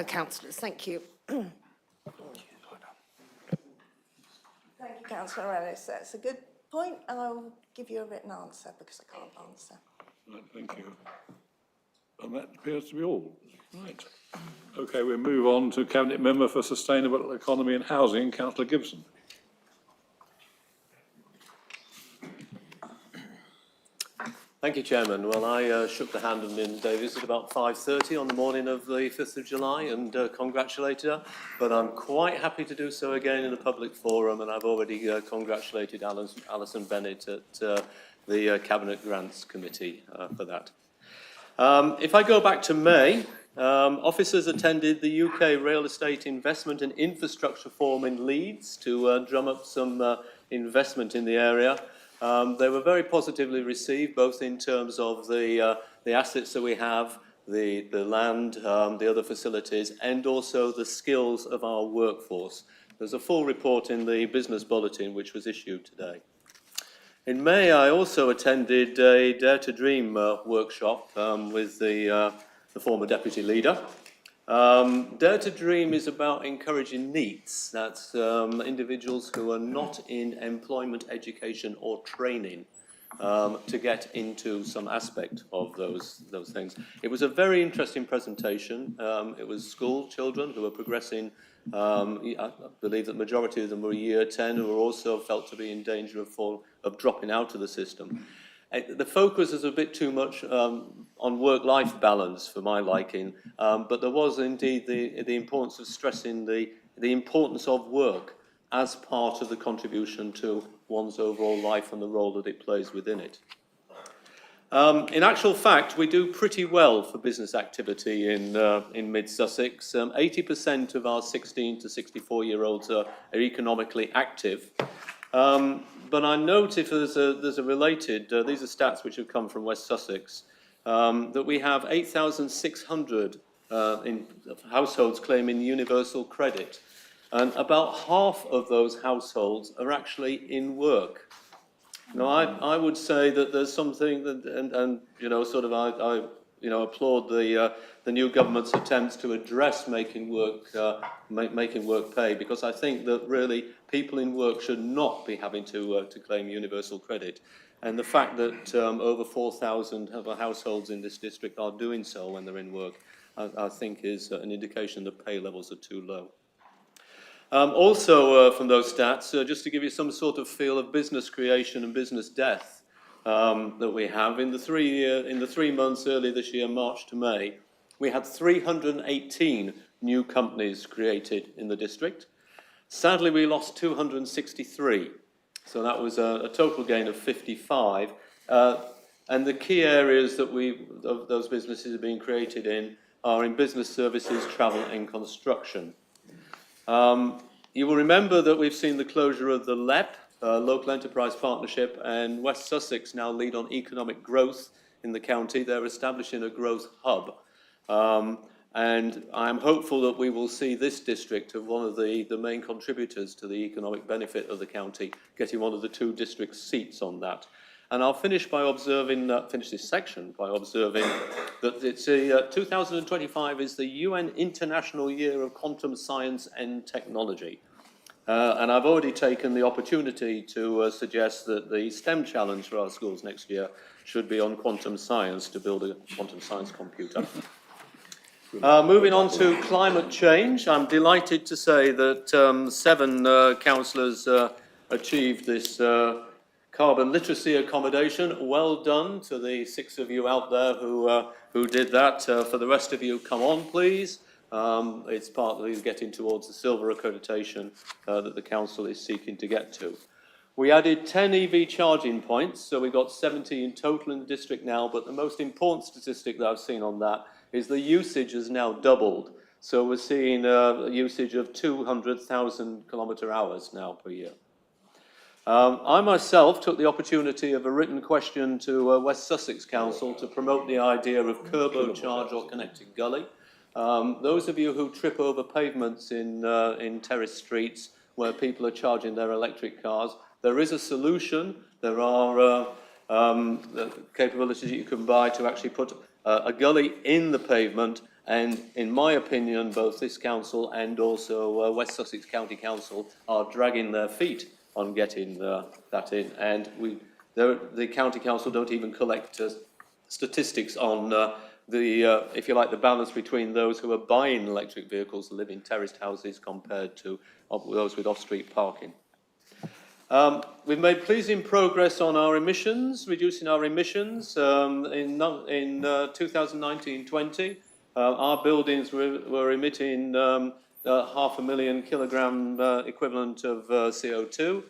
councillors. Thank you. Thank you, Councillor Ellis. That's a good point, and I will give you a written answer because I can't answer. Right, thank you. And that appears to be all. Right. Okay, we'll move on to Cabinet Member for Sustainable Economy and Housing, Councillor Gibson. Thank you, Chairman. Well, I shook the hand of Mim Davies at about 5:30 on the morning of the 5th of July and congratulated her, but I'm quite happy to do so again in a public forum, and I've already congratulated Alison Bennett at the Cabinet Grants Committee for that. If I go back to May, officers attended the UK Real Estate Investment and Infrastructure Forum in Leeds to drum up some investment in the area. They were very positively received, both in terms of the assets that we have, the land, the other facilities, and also the skills of our workforce. There's a full report in the business bulletin which was issued today. In May, I also attended a Dare to Dream workshop with the former deputy leader. Dare to Dream is about encouraging NEETs, that's individuals who are not in employment, education or training, to get into some aspect of those things. It was a very interesting presentation. It was school children who were progressing. I believe that the majority of them were year 10 who were also felt to be in danger of dropping out of the system. The focus is a bit too much on work-life balance for my liking, but there was indeed the importance of stressing the importance of work as part of the contribution to one's overall life and the role that it plays within it. In actual fact, we do pretty well for business activity in Mid Sussex. 80% of our 16 to 64-year-olds are economically active. But I note if there's a related, these are stats which have come from West Sussex, that we have 8,600 households claiming universal credit, and about half of those households are actually in work. Now, I would say that there's something that, and you know, sort of, I applaud the new government's attempts to address making work pay, because I think that really people in work should not be having to claim universal credit, and the fact that over 4,000 of our households in this district are doing so when they're in work, I think is an indication that pay levels are too low. Also, from those stats, just to give you some sort of feel of business creation and business death that we have, in the 3 months early this year, March to May, we had 318 new companies created in the district. Sadly, we lost 263, so that was a total gain of 55. And the key areas that of those businesses are being created in are in business services, travel and construction. You will remember that we've seen the closure of the LEP, Local Enterprise Partnership, and West Sussex now lead on economic growth in the county. They're establishing a growth hub. And I'm hopeful that we will see this district of one of the main contributors to the economic benefit of the county, getting one of the 2 district seats on that. And I'll finish by observing, finish this section by observing that it's 2025 is the UN International Year of Quantum Science and Technology. And I've already taken the opportunity to suggest that the STEM challenge for our schools next year should be on quantum science, to build a quantum science computer. Moving on to climate change, I'm delighted to say that 7 councillors achieved this carbon literacy accommodation. Well done to the 6 of you out there who did that. For the rest of you, come on, please. It's partly getting towards the silver accreditation that the council is seeking to get to. We added 10 EV charging points, so we've got 70 in total in the district now, but the most important statistic that I've seen on that is the usage has now doubled. So we're seeing a usage of 200,000 kilometre hours now per year. I myself took the opportunity of a written question to West Sussex Council to promote the idea of Curbo Charge or Connected Gully. Those of you who trip over pavements in terrace streets where people are charging their electric cars, there is a solution. There are capabilities you can buy to actually put a gully in the pavement, and in my opinion, both this council and also West Sussex County Council are dragging their feet on getting that in, and the County Council don't even collect statistics on if you like, the balance between those who are buying electric vehicles and live in terraced houses compared to those with off-street parking. We've made pleasing progress on our emissions, reducing our emissions. In 2019-20, our buildings were emitting 500,000 kilogram equivalent of CO2.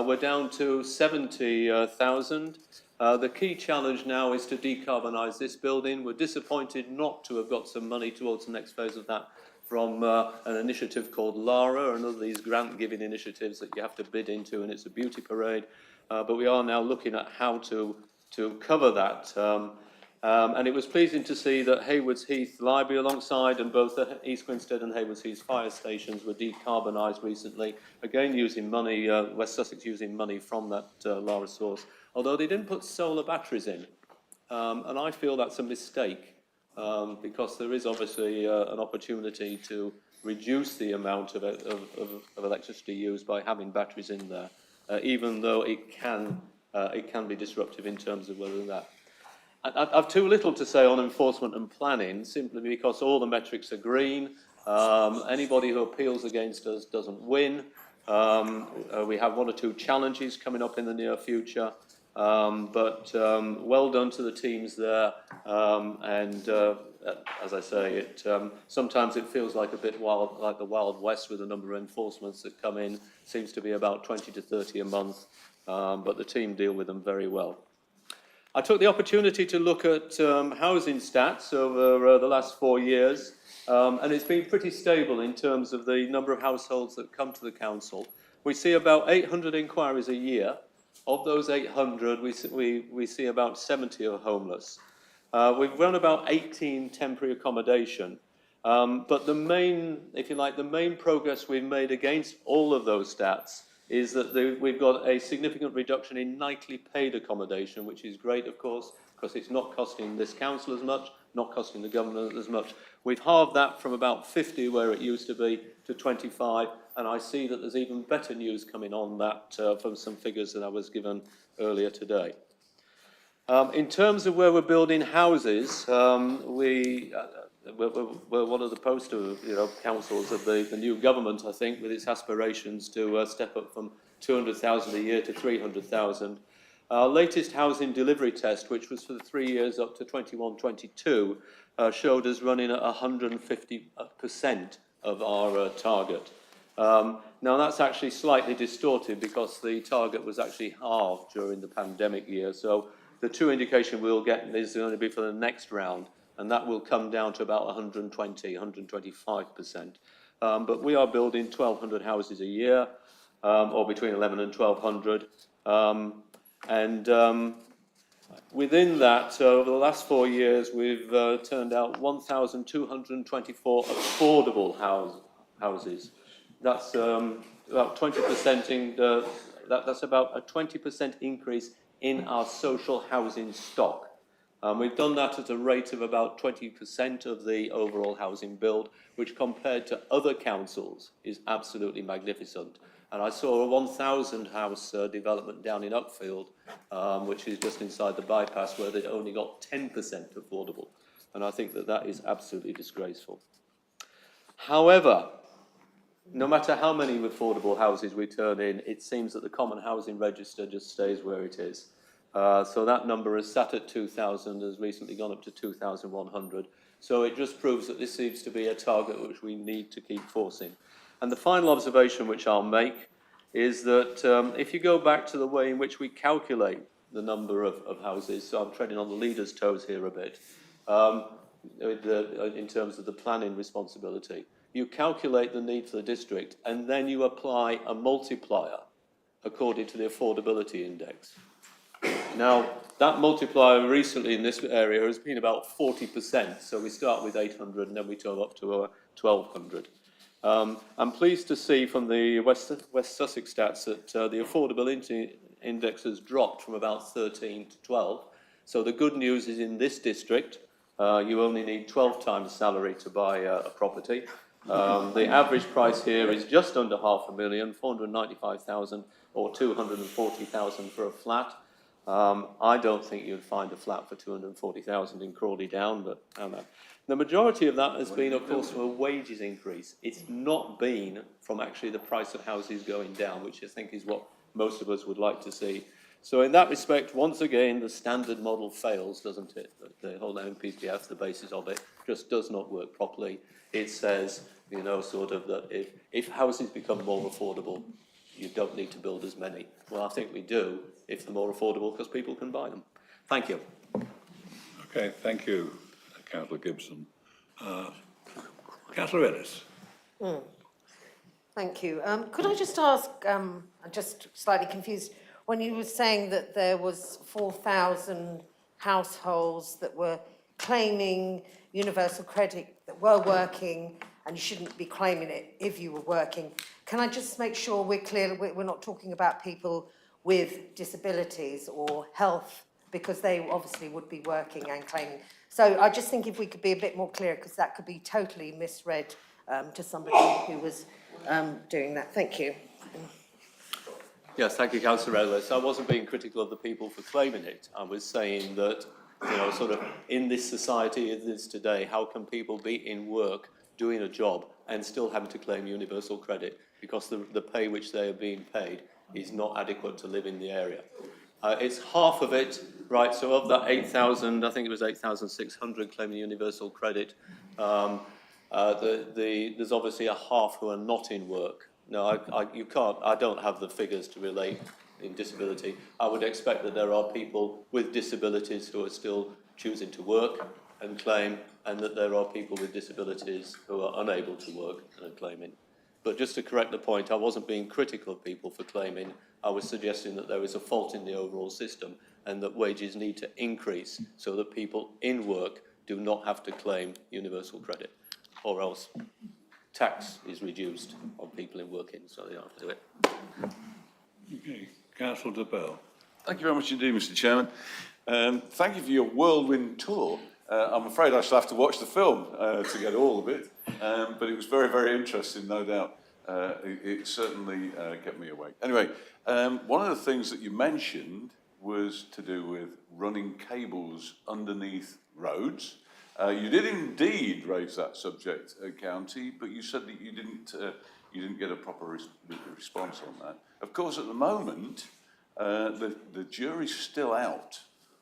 We're down to 70,000. The key challenge now is to decarbonise this building. We're disappointed not to have got some money towards the next phase of that from an initiative called LARA, and other these grant-giving initiatives that you have to bid into, and it's a beauty parade. But we are now looking at how to cover that. And it was pleasing to see that Haywards Heath Library alongside, and both the East Grinstead and Haywards Heath fire stations were decarbonised recently, again using money, West Sussex using money from that LARA source, although they didn't put solar batteries in. And I feel that's a mistake. Because there is obviously an opportunity to reduce the amount of electricity used by having batteries in there, even though it can be disruptive in terms of whether that. I've too little to say on enforcement and planning, simply because all the metrics are green. Anybody who appeals against us doesn't win. We have 1 or 2 challenges coming up in the near future. But well done to the teams there, and as I say, sometimes it feels like a bit wild, like the Wild West with the number of enforcements that come in. Seems to be about 20 to 30 a month, but the team deal with them very well. I took the opportunity to look at housing stats over the last 4 years, and it's been pretty stable in terms of the number of households that come to the council. We see about 800 inquiries a year. Of those 800, we see about 70 are homeless. We've run about 18 temporary accommodation, but the main, if you like, the main progress we've made against all of those stats is that we've got a significant reduction in nightly paid accommodation, which is great, of course, because it's not costing this council as much, not costing the government as much. We've halved that from about 50, where it used to be, to 25, and I see that there's even better news coming on that from some figures that I was given earlier today. In terms of where we're building houses, we're one of the poster councils of the new government, I think, with its aspirations to step up from 200,000 a year to 300,000. Our latest housing delivery test, which was for the 3 years up to 21-22, showed us running at 150% of our target. Now that's actually slightly distorted because the target was actually halved during the pandemic year. So the true indication we'll get is going to be for the next round, and that will come down to about 125%. But we are building 1,200 houses a year, or between 11 and 1,200. Within that, over the last 4 years, we've turned out 1,224 affordable houses. That's about 20%. That's about a 20% increase in our social housing stock. We've done that at a rate of about 20% of the overall housing build, which compared to other councils is absolutely magnificent. And I saw a 1,000 house development down in Uckfield, which is just inside the bypass, where they'd only got 10% affordable. And I think that that is absolutely disgraceful. However, no matter how many affordable houses we turn in, it seems that the Common Housing Register just stays where it is. So that number is sat at 2,000, has recently gone up to 2,100. So it just proves that this seems to be a target which we need to keep forcing. And the final observation which I'll make is that if you go back to the way in which we calculate the number of houses, so I'm treading on the leader's toes here a bit, in terms of the planning responsibility, you calculate the need for the district and then you apply a multiplier according to the affordability index. Now, that multiplier recently in this area has been about 40%, so we start with 800 and then we go up to 1,200. I'm pleased to see from the West Sussex stats that the affordability index has dropped from about 13 to 12. So the good news is in this district, you only need 12 times salary to buy a property. The average price here is just under £500,000, 495,000 or 240,000 for a flat. I don't think you'd find a flat for 240,000 in Crawley Down, but the majority of that has been, of course, from a wages increase. It's not been from actually the price of houses going down, which I think is what most of us would like to see. So in that respect, once again, the standard model fails, doesn't it? The whole NPPF, the basis of it, just does not work properly. It says, you know, sort of that if houses become more affordable, you don't need to build as many. Well, I think we do if they're more affordable because people can buy them. Thank you. Okay, thank you, Councillor Gibson. Councillor Ellis. Thank you. Could I just ask, I'm just slightly confused, when you were saying that there was 4,000 households that were claiming universal credit that were working and you shouldn't be claiming it if you were working, can I just make sure we're clear that we're not talking about people with disabilities or health, because they obviously would be working and claiming. So I just think if we could be a bit more clear, because that could be totally misread to somebody who was doing that. Thank you. Yes, thank you, Councillor Ellis. I wasn't being critical of the people for claiming it. I was saying that, you know, sort of in this society as it is today, how can people be in work doing a job and still having to claim universal credit because the pay which they are being paid is not adequate to live in the area? It's half of it, right? So of that 8,000, I think it was 8,600 claiming universal credit, there's obviously a half who are not in work. No, I don't have the figures to relate in disability. I would expect that there are people with disabilities who are still choosing to work and claim, and that there are people with disabilities who are unable to work and are claiming. But just to correct the point, I wasn't being critical of people for claiming. I was suggesting that there is a fault in the overall system and that wages need to increase so that people in work do not have to claim universal credit, or else tax is reduced on people in working, so they don't have to do it. Okay. Councillor de Bell. Thank you very much indeed, Mr. Chairman. Thank you for your whirlwind tour. I'm afraid I shall have to watch the film to get all of it, but it was very, very interesting, no doubt. It certainly kept me awake. Anyway, one of the things that you mentioned was to do with running cables underneath roads. You did indeed raise that subject, County, but you said that you didn't get a proper response on that. Of course, at the moment, the jury's still out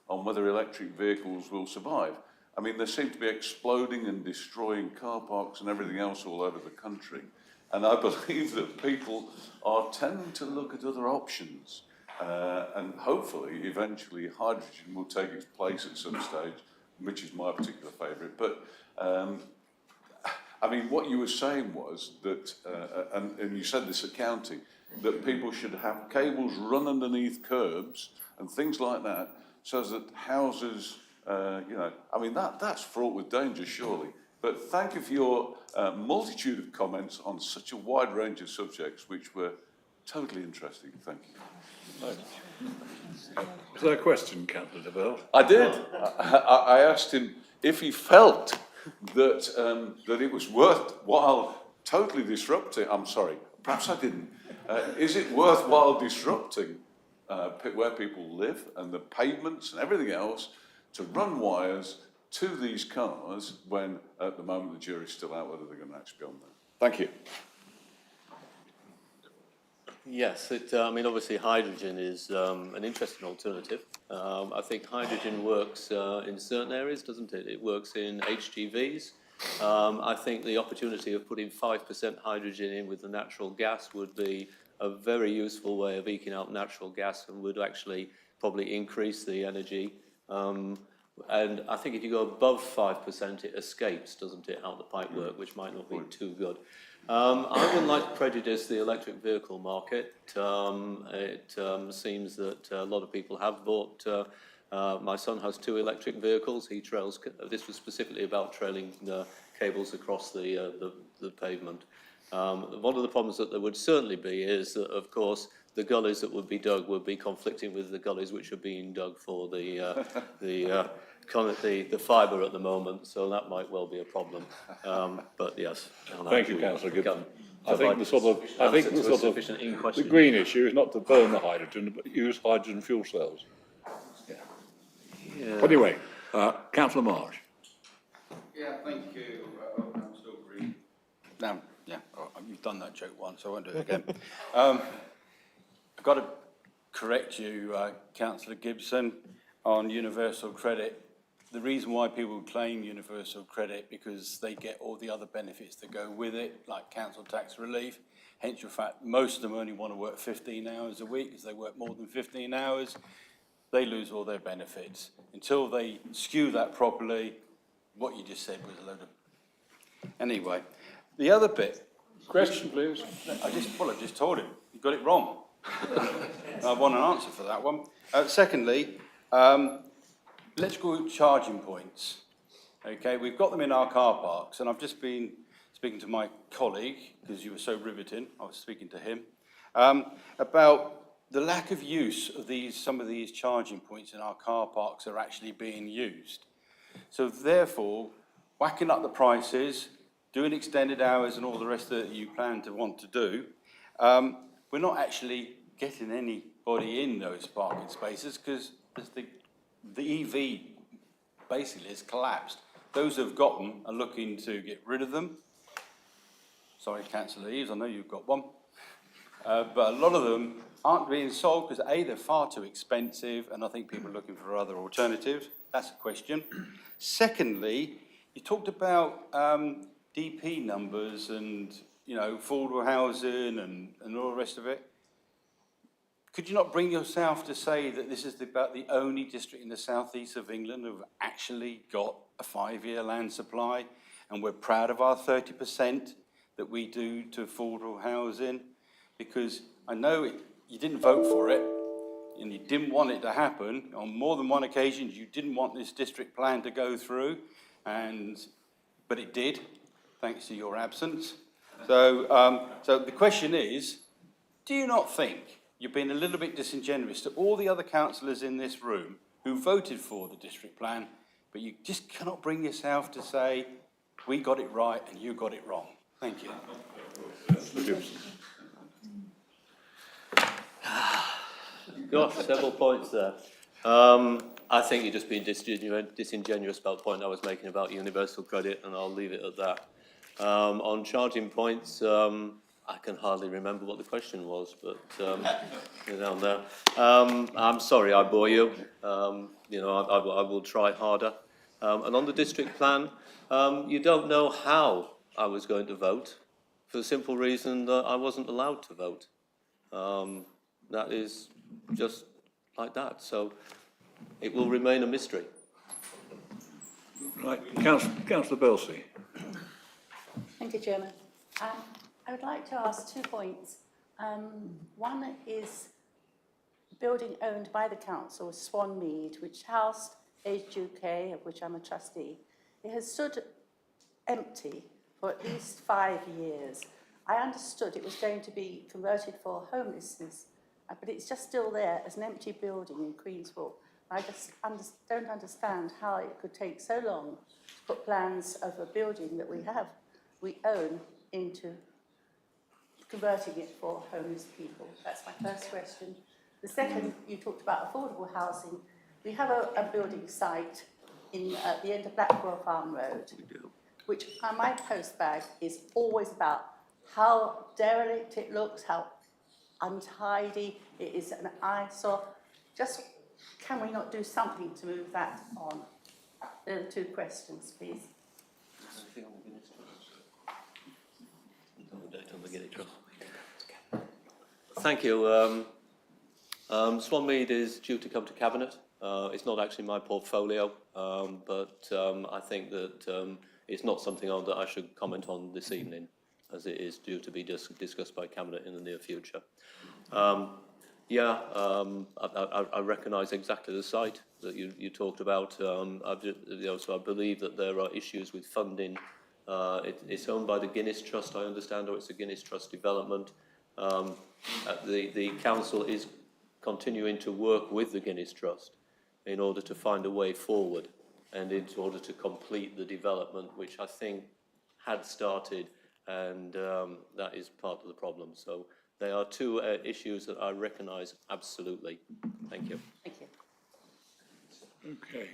on whether electric vehicles will survive. I mean, they seem to be exploding and destroying car parks and everything else all over the country. And I believe that people are tending to look at other options. And hopefully, eventually, hydrogen will take its place at some stage, which is my particular favourite. But, I mean, what you were saying was that, and you said this at County, that people should have cables run underneath curbs and things like that, so that houses, you know, I mean, that's fraught with danger, surely. But thank you for your multitude of comments on such a wide range of subjects, which were totally interesting. Thank you. Is there a question, Councillor de Bell? I did. I asked him if he felt that that it was worthwhile totally disrupting. I'm sorry, perhaps I didn't. Is it worthwhile disrupting where people live and the pavements and everything else to run wires to these cars when at the moment the jury's still out whether they're going to actually be on there. Thank you. Yes, I mean, obviously hydrogen is an interesting alternative. I think hydrogen works in certain areas, doesn't it? It works in HGVs. I think the opportunity of putting 5% hydrogen in with the natural gas would be a very useful way of eking out natural gas and would actually probably increase the energy. And I think if you go above 5%, it escapes, doesn't it, out the pipework, which might not be too good. I wouldn't like to prejudice the electric vehicle market. It seems that a lot of people have bought. My son has 2 electric vehicles. He trails. This was specifically about trailing cables across the pavement. One of the problems that there would certainly be is that, of course, the gullies that would be dug would be conflicting with the gullies which are being dug for the fibre at the moment, so that might well be a problem. But yes. Thank you, Councillor Gibson. I think the green issue is not to burn the hydrogen, but use hydrogen fuel cells. Yeah. Anyway, Councillor Marsh. Yeah, thank you. I'm still green. No, yeah, you've done that joke once, so I won't do it again. I've got to correct you, Councillor Gibson, on universal credit. The reason why people claim universal credit because they get all the other benefits that go with it, like council tax relief. Hence your fact, most of them only want to work 15 hours a week. If they work more than 15 hours, they lose all their benefits. Until they skew that properly, what you just said was a load of... Anyway, the other bit... Question, please. I just told him. You got it wrong. I want an answer for that one. Secondly, electrical charging points. Okay, we've got them in our car parks, and I've just been speaking to my colleague, because you were so riveting, I was speaking to him, about the lack of use of some of these charging points in our car parks are actually being used. So therefore, whacking up the prices, doing extended hours and all the rest that you plan to want to do, we're not actually getting anybody in those parking spaces because the EV basically has collapsed. Those who've got them are looking to get rid of them. Sorry, Councillor Eves, I know you've got one. But a lot of them aren't being sold because A, they're far too expensive, and I think people are looking for other alternatives. That's a question. Secondly, you talked about DP numbers and, you know, affordable housing and all the rest of it. Could you not bring yourself to say that this is about the only district in the southeast of England who've actually got a 5-year land supply, and we're proud of our 30% that we do to affordable housing? Because I know you didn't vote for it, and you didn't want it to happen. On more than one occasion, you didn't want this district plan to go through, but it did, thanks to your absence. So, so the question is, do you not think you've been a little bit disingenuous to all the other councillors in this room who voted for the district plan, but you just cannot bring yourself to say, we got it right and you got it wrong? Thank you. Gosh, several points there. I think you're just being disingenuous about the point I was making about universal credit, and I'll leave it at that. On charging points, I can hardly remember what the question was, but you know, there. I'm sorry I bore you. You know, I will try harder. And on the district plan, you don't know how I was going to vote, for the simple reason that I wasn't allowed to vote. That is just like that. So it will remain a mystery. Right, Councillor Belsey. Thank you, Chairman. I would like to ask 2 points. One is building owned by the council, Swanmead, which housed Aged UK, of which I'm a trustee. It has stood empty for at least 5 years. I understood it was going to be converted for homelessness, but it's just still there as an empty building in Queenswell. I just don't understand how it could take so long to put plans of a building that we own into converting it for homeless people. That's my first question. The second, you talked about affordable housing. We have a building site at the end of Blackwell Farm Road, which on my post bag is always about how derelict it looks, how untidy, it is an eyesore. Just, can we not do something to move that on? There are two questions, please. Thank you. Swanmead is due to come to Cabinet. It's not actually my portfolio, but I think that it's not something that I should comment on this evening, as it is due to be discussed by Cabinet in the near future. I recognise exactly the site that you talked about. So I believe that there are issues with funding. It's owned by the Guinness Trust, I understand, or it's a Guinness Trust development. The council is continuing to work with the Guinness Trust in order to find a way forward and in order to complete the development, which I think had started, and that is part of the problem. So they are two issues that I recognise absolutely. Thank you. Thank you. Okay.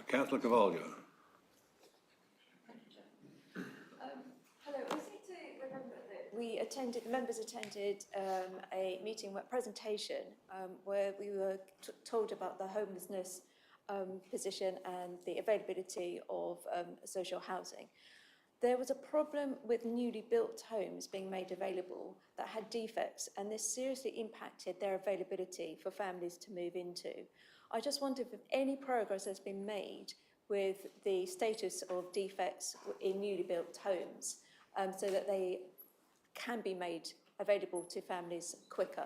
Councillor Carvalho. Hello, I seem to remember that members attended a meeting, a presentation, where we were told about the homelessness position and the availability of social housing. There was a problem with newly built homes being made available that had defects, and this seriously impacted their availability for families to move into. I just wondered if any progress has been made with the status of defects in newly built homes, so that they can be made available to families quicker.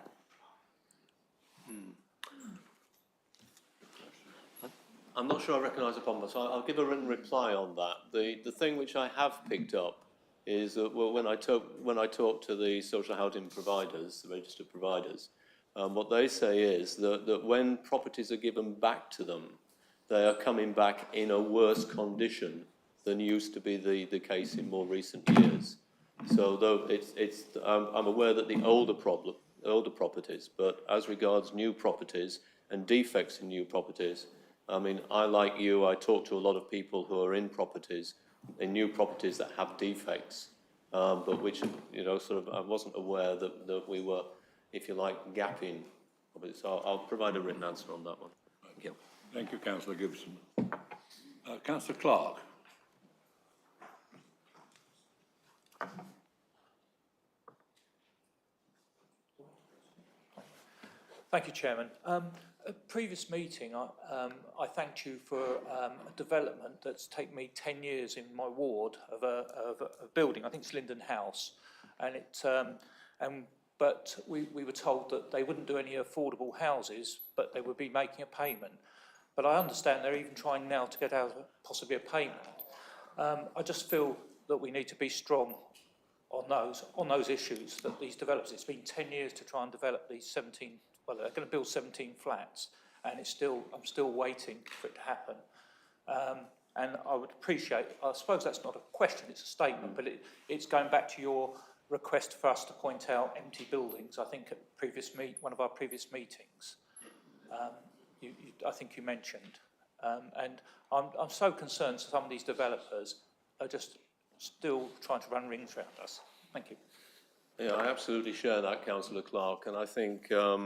I'm not sure I recognise the problem, so I'll give a written reply on that. The thing which I have picked up is that when I talk to the social housing providers, the registered providers, what they say is that when properties are given back to them, they are coming back in a worse condition than used to be the case in more recent years. So though I'm aware that the older properties, but as regards new properties and defects in new properties, I mean, I, like you, I talk to a lot of people who are in new properties that have defects, but which, I wasn't aware that we were, if you like, gapping. So I'll provide a written answer on that one. Thank you. Thank you, Councillor Gibson. Councillor Clark. Thank you, Chairman. A previous meeting, I thanked you for a development that's taken me 10 years in my ward of a building. I think it's Linden House, and but we were told that they wouldn't do any affordable houses, but they would be making a payment. But I understand they're even trying now to get out possibly a payment. I just feel that we need to be strong on those issues, that these developers, it's been 10 years to try and develop these 17, well, they're going to build 17 flats, and I'm still waiting for it to happen. And I would appreciate, I suppose that's not a question, it's a statement, but it's going back to your request for us to point out empty buildings. I think at one of our previous meetings, I think you mentioned. And I'm so concerned some of these developers are just still trying to run rings around us. Thank you. Yeah, I absolutely share that, Councillor Clark, and I think I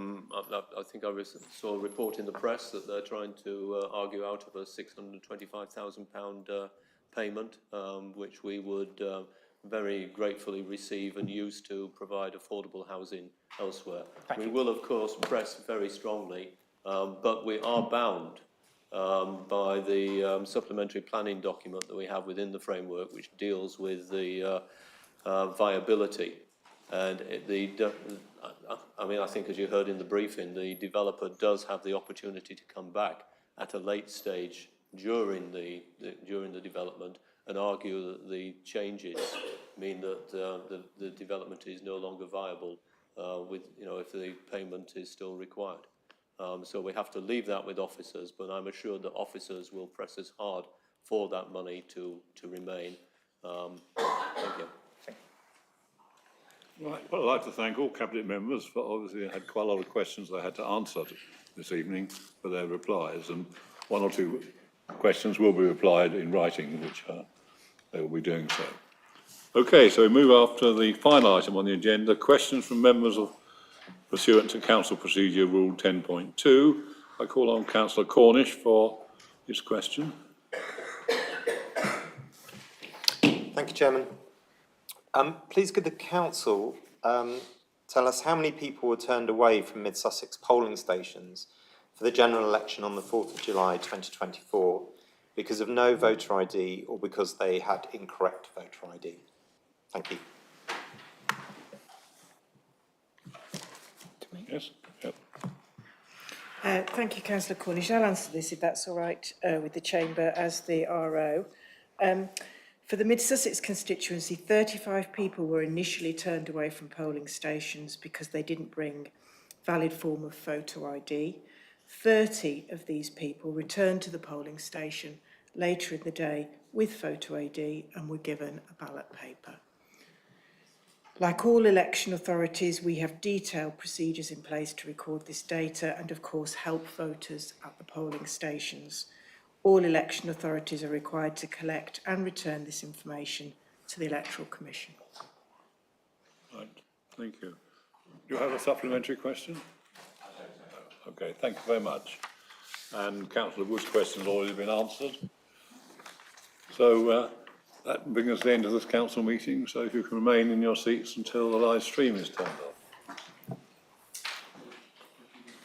saw a report in the press that they're trying to argue out of a £625,000 payment, which we would very gratefully receive and use to provide affordable housing elsewhere. We will, of course, press very strongly, but we are bound by the supplementary planning document that we have within the framework, which deals with the viability. And I think, as you heard in the briefing, the developer does have the opportunity to come back at a late stage during the development and argue that the changes mean that the development is no longer viable, if the payment is still required. So we have to leave that with officers, but I'm assured that officers will press as hard for that money to remain. Thank you. Right. Well, I'd like to thank all Cabinet members for obviously had quite a lot of questions they had to answer this evening for their replies, and one or two questions will be replied in writing, which they will be doing so. Okay, so we move after the final item on the agenda, questions from members of pursuant to Council Procedure Rule 10.2. I call on Councillor Cornish for his question. Thank you, Chairman. Please could the Council tell us how many people were turned away from Mid Sussex polling stations for the general election on the 4th of July 2024 because of no voter ID or because they had incorrect voter ID? Thank you. Yes. Yep. Thank you, Councillor Cornish. I'll answer this if that's all right with the Chamber as the RO. For the Mid Sussex constituency, 35 people were initially turned away from polling stations because they didn't bring valid form of photo ID. 30 of these people returned to the polling station later in the day with photo ID and were given a ballot paper. Like all election authorities, we have detailed procedures in place to record this data and, of course, help voters at the polling stations. All election authorities are required to collect and return this information to the Electoral Commission. Right, thank you. Do you have a supplementary question? Okay, thank you very much. And Councillor Wood's question has already been answered. So that brings us to the end of this council meeting. So if you can remain in your seats until the live stream is turned on.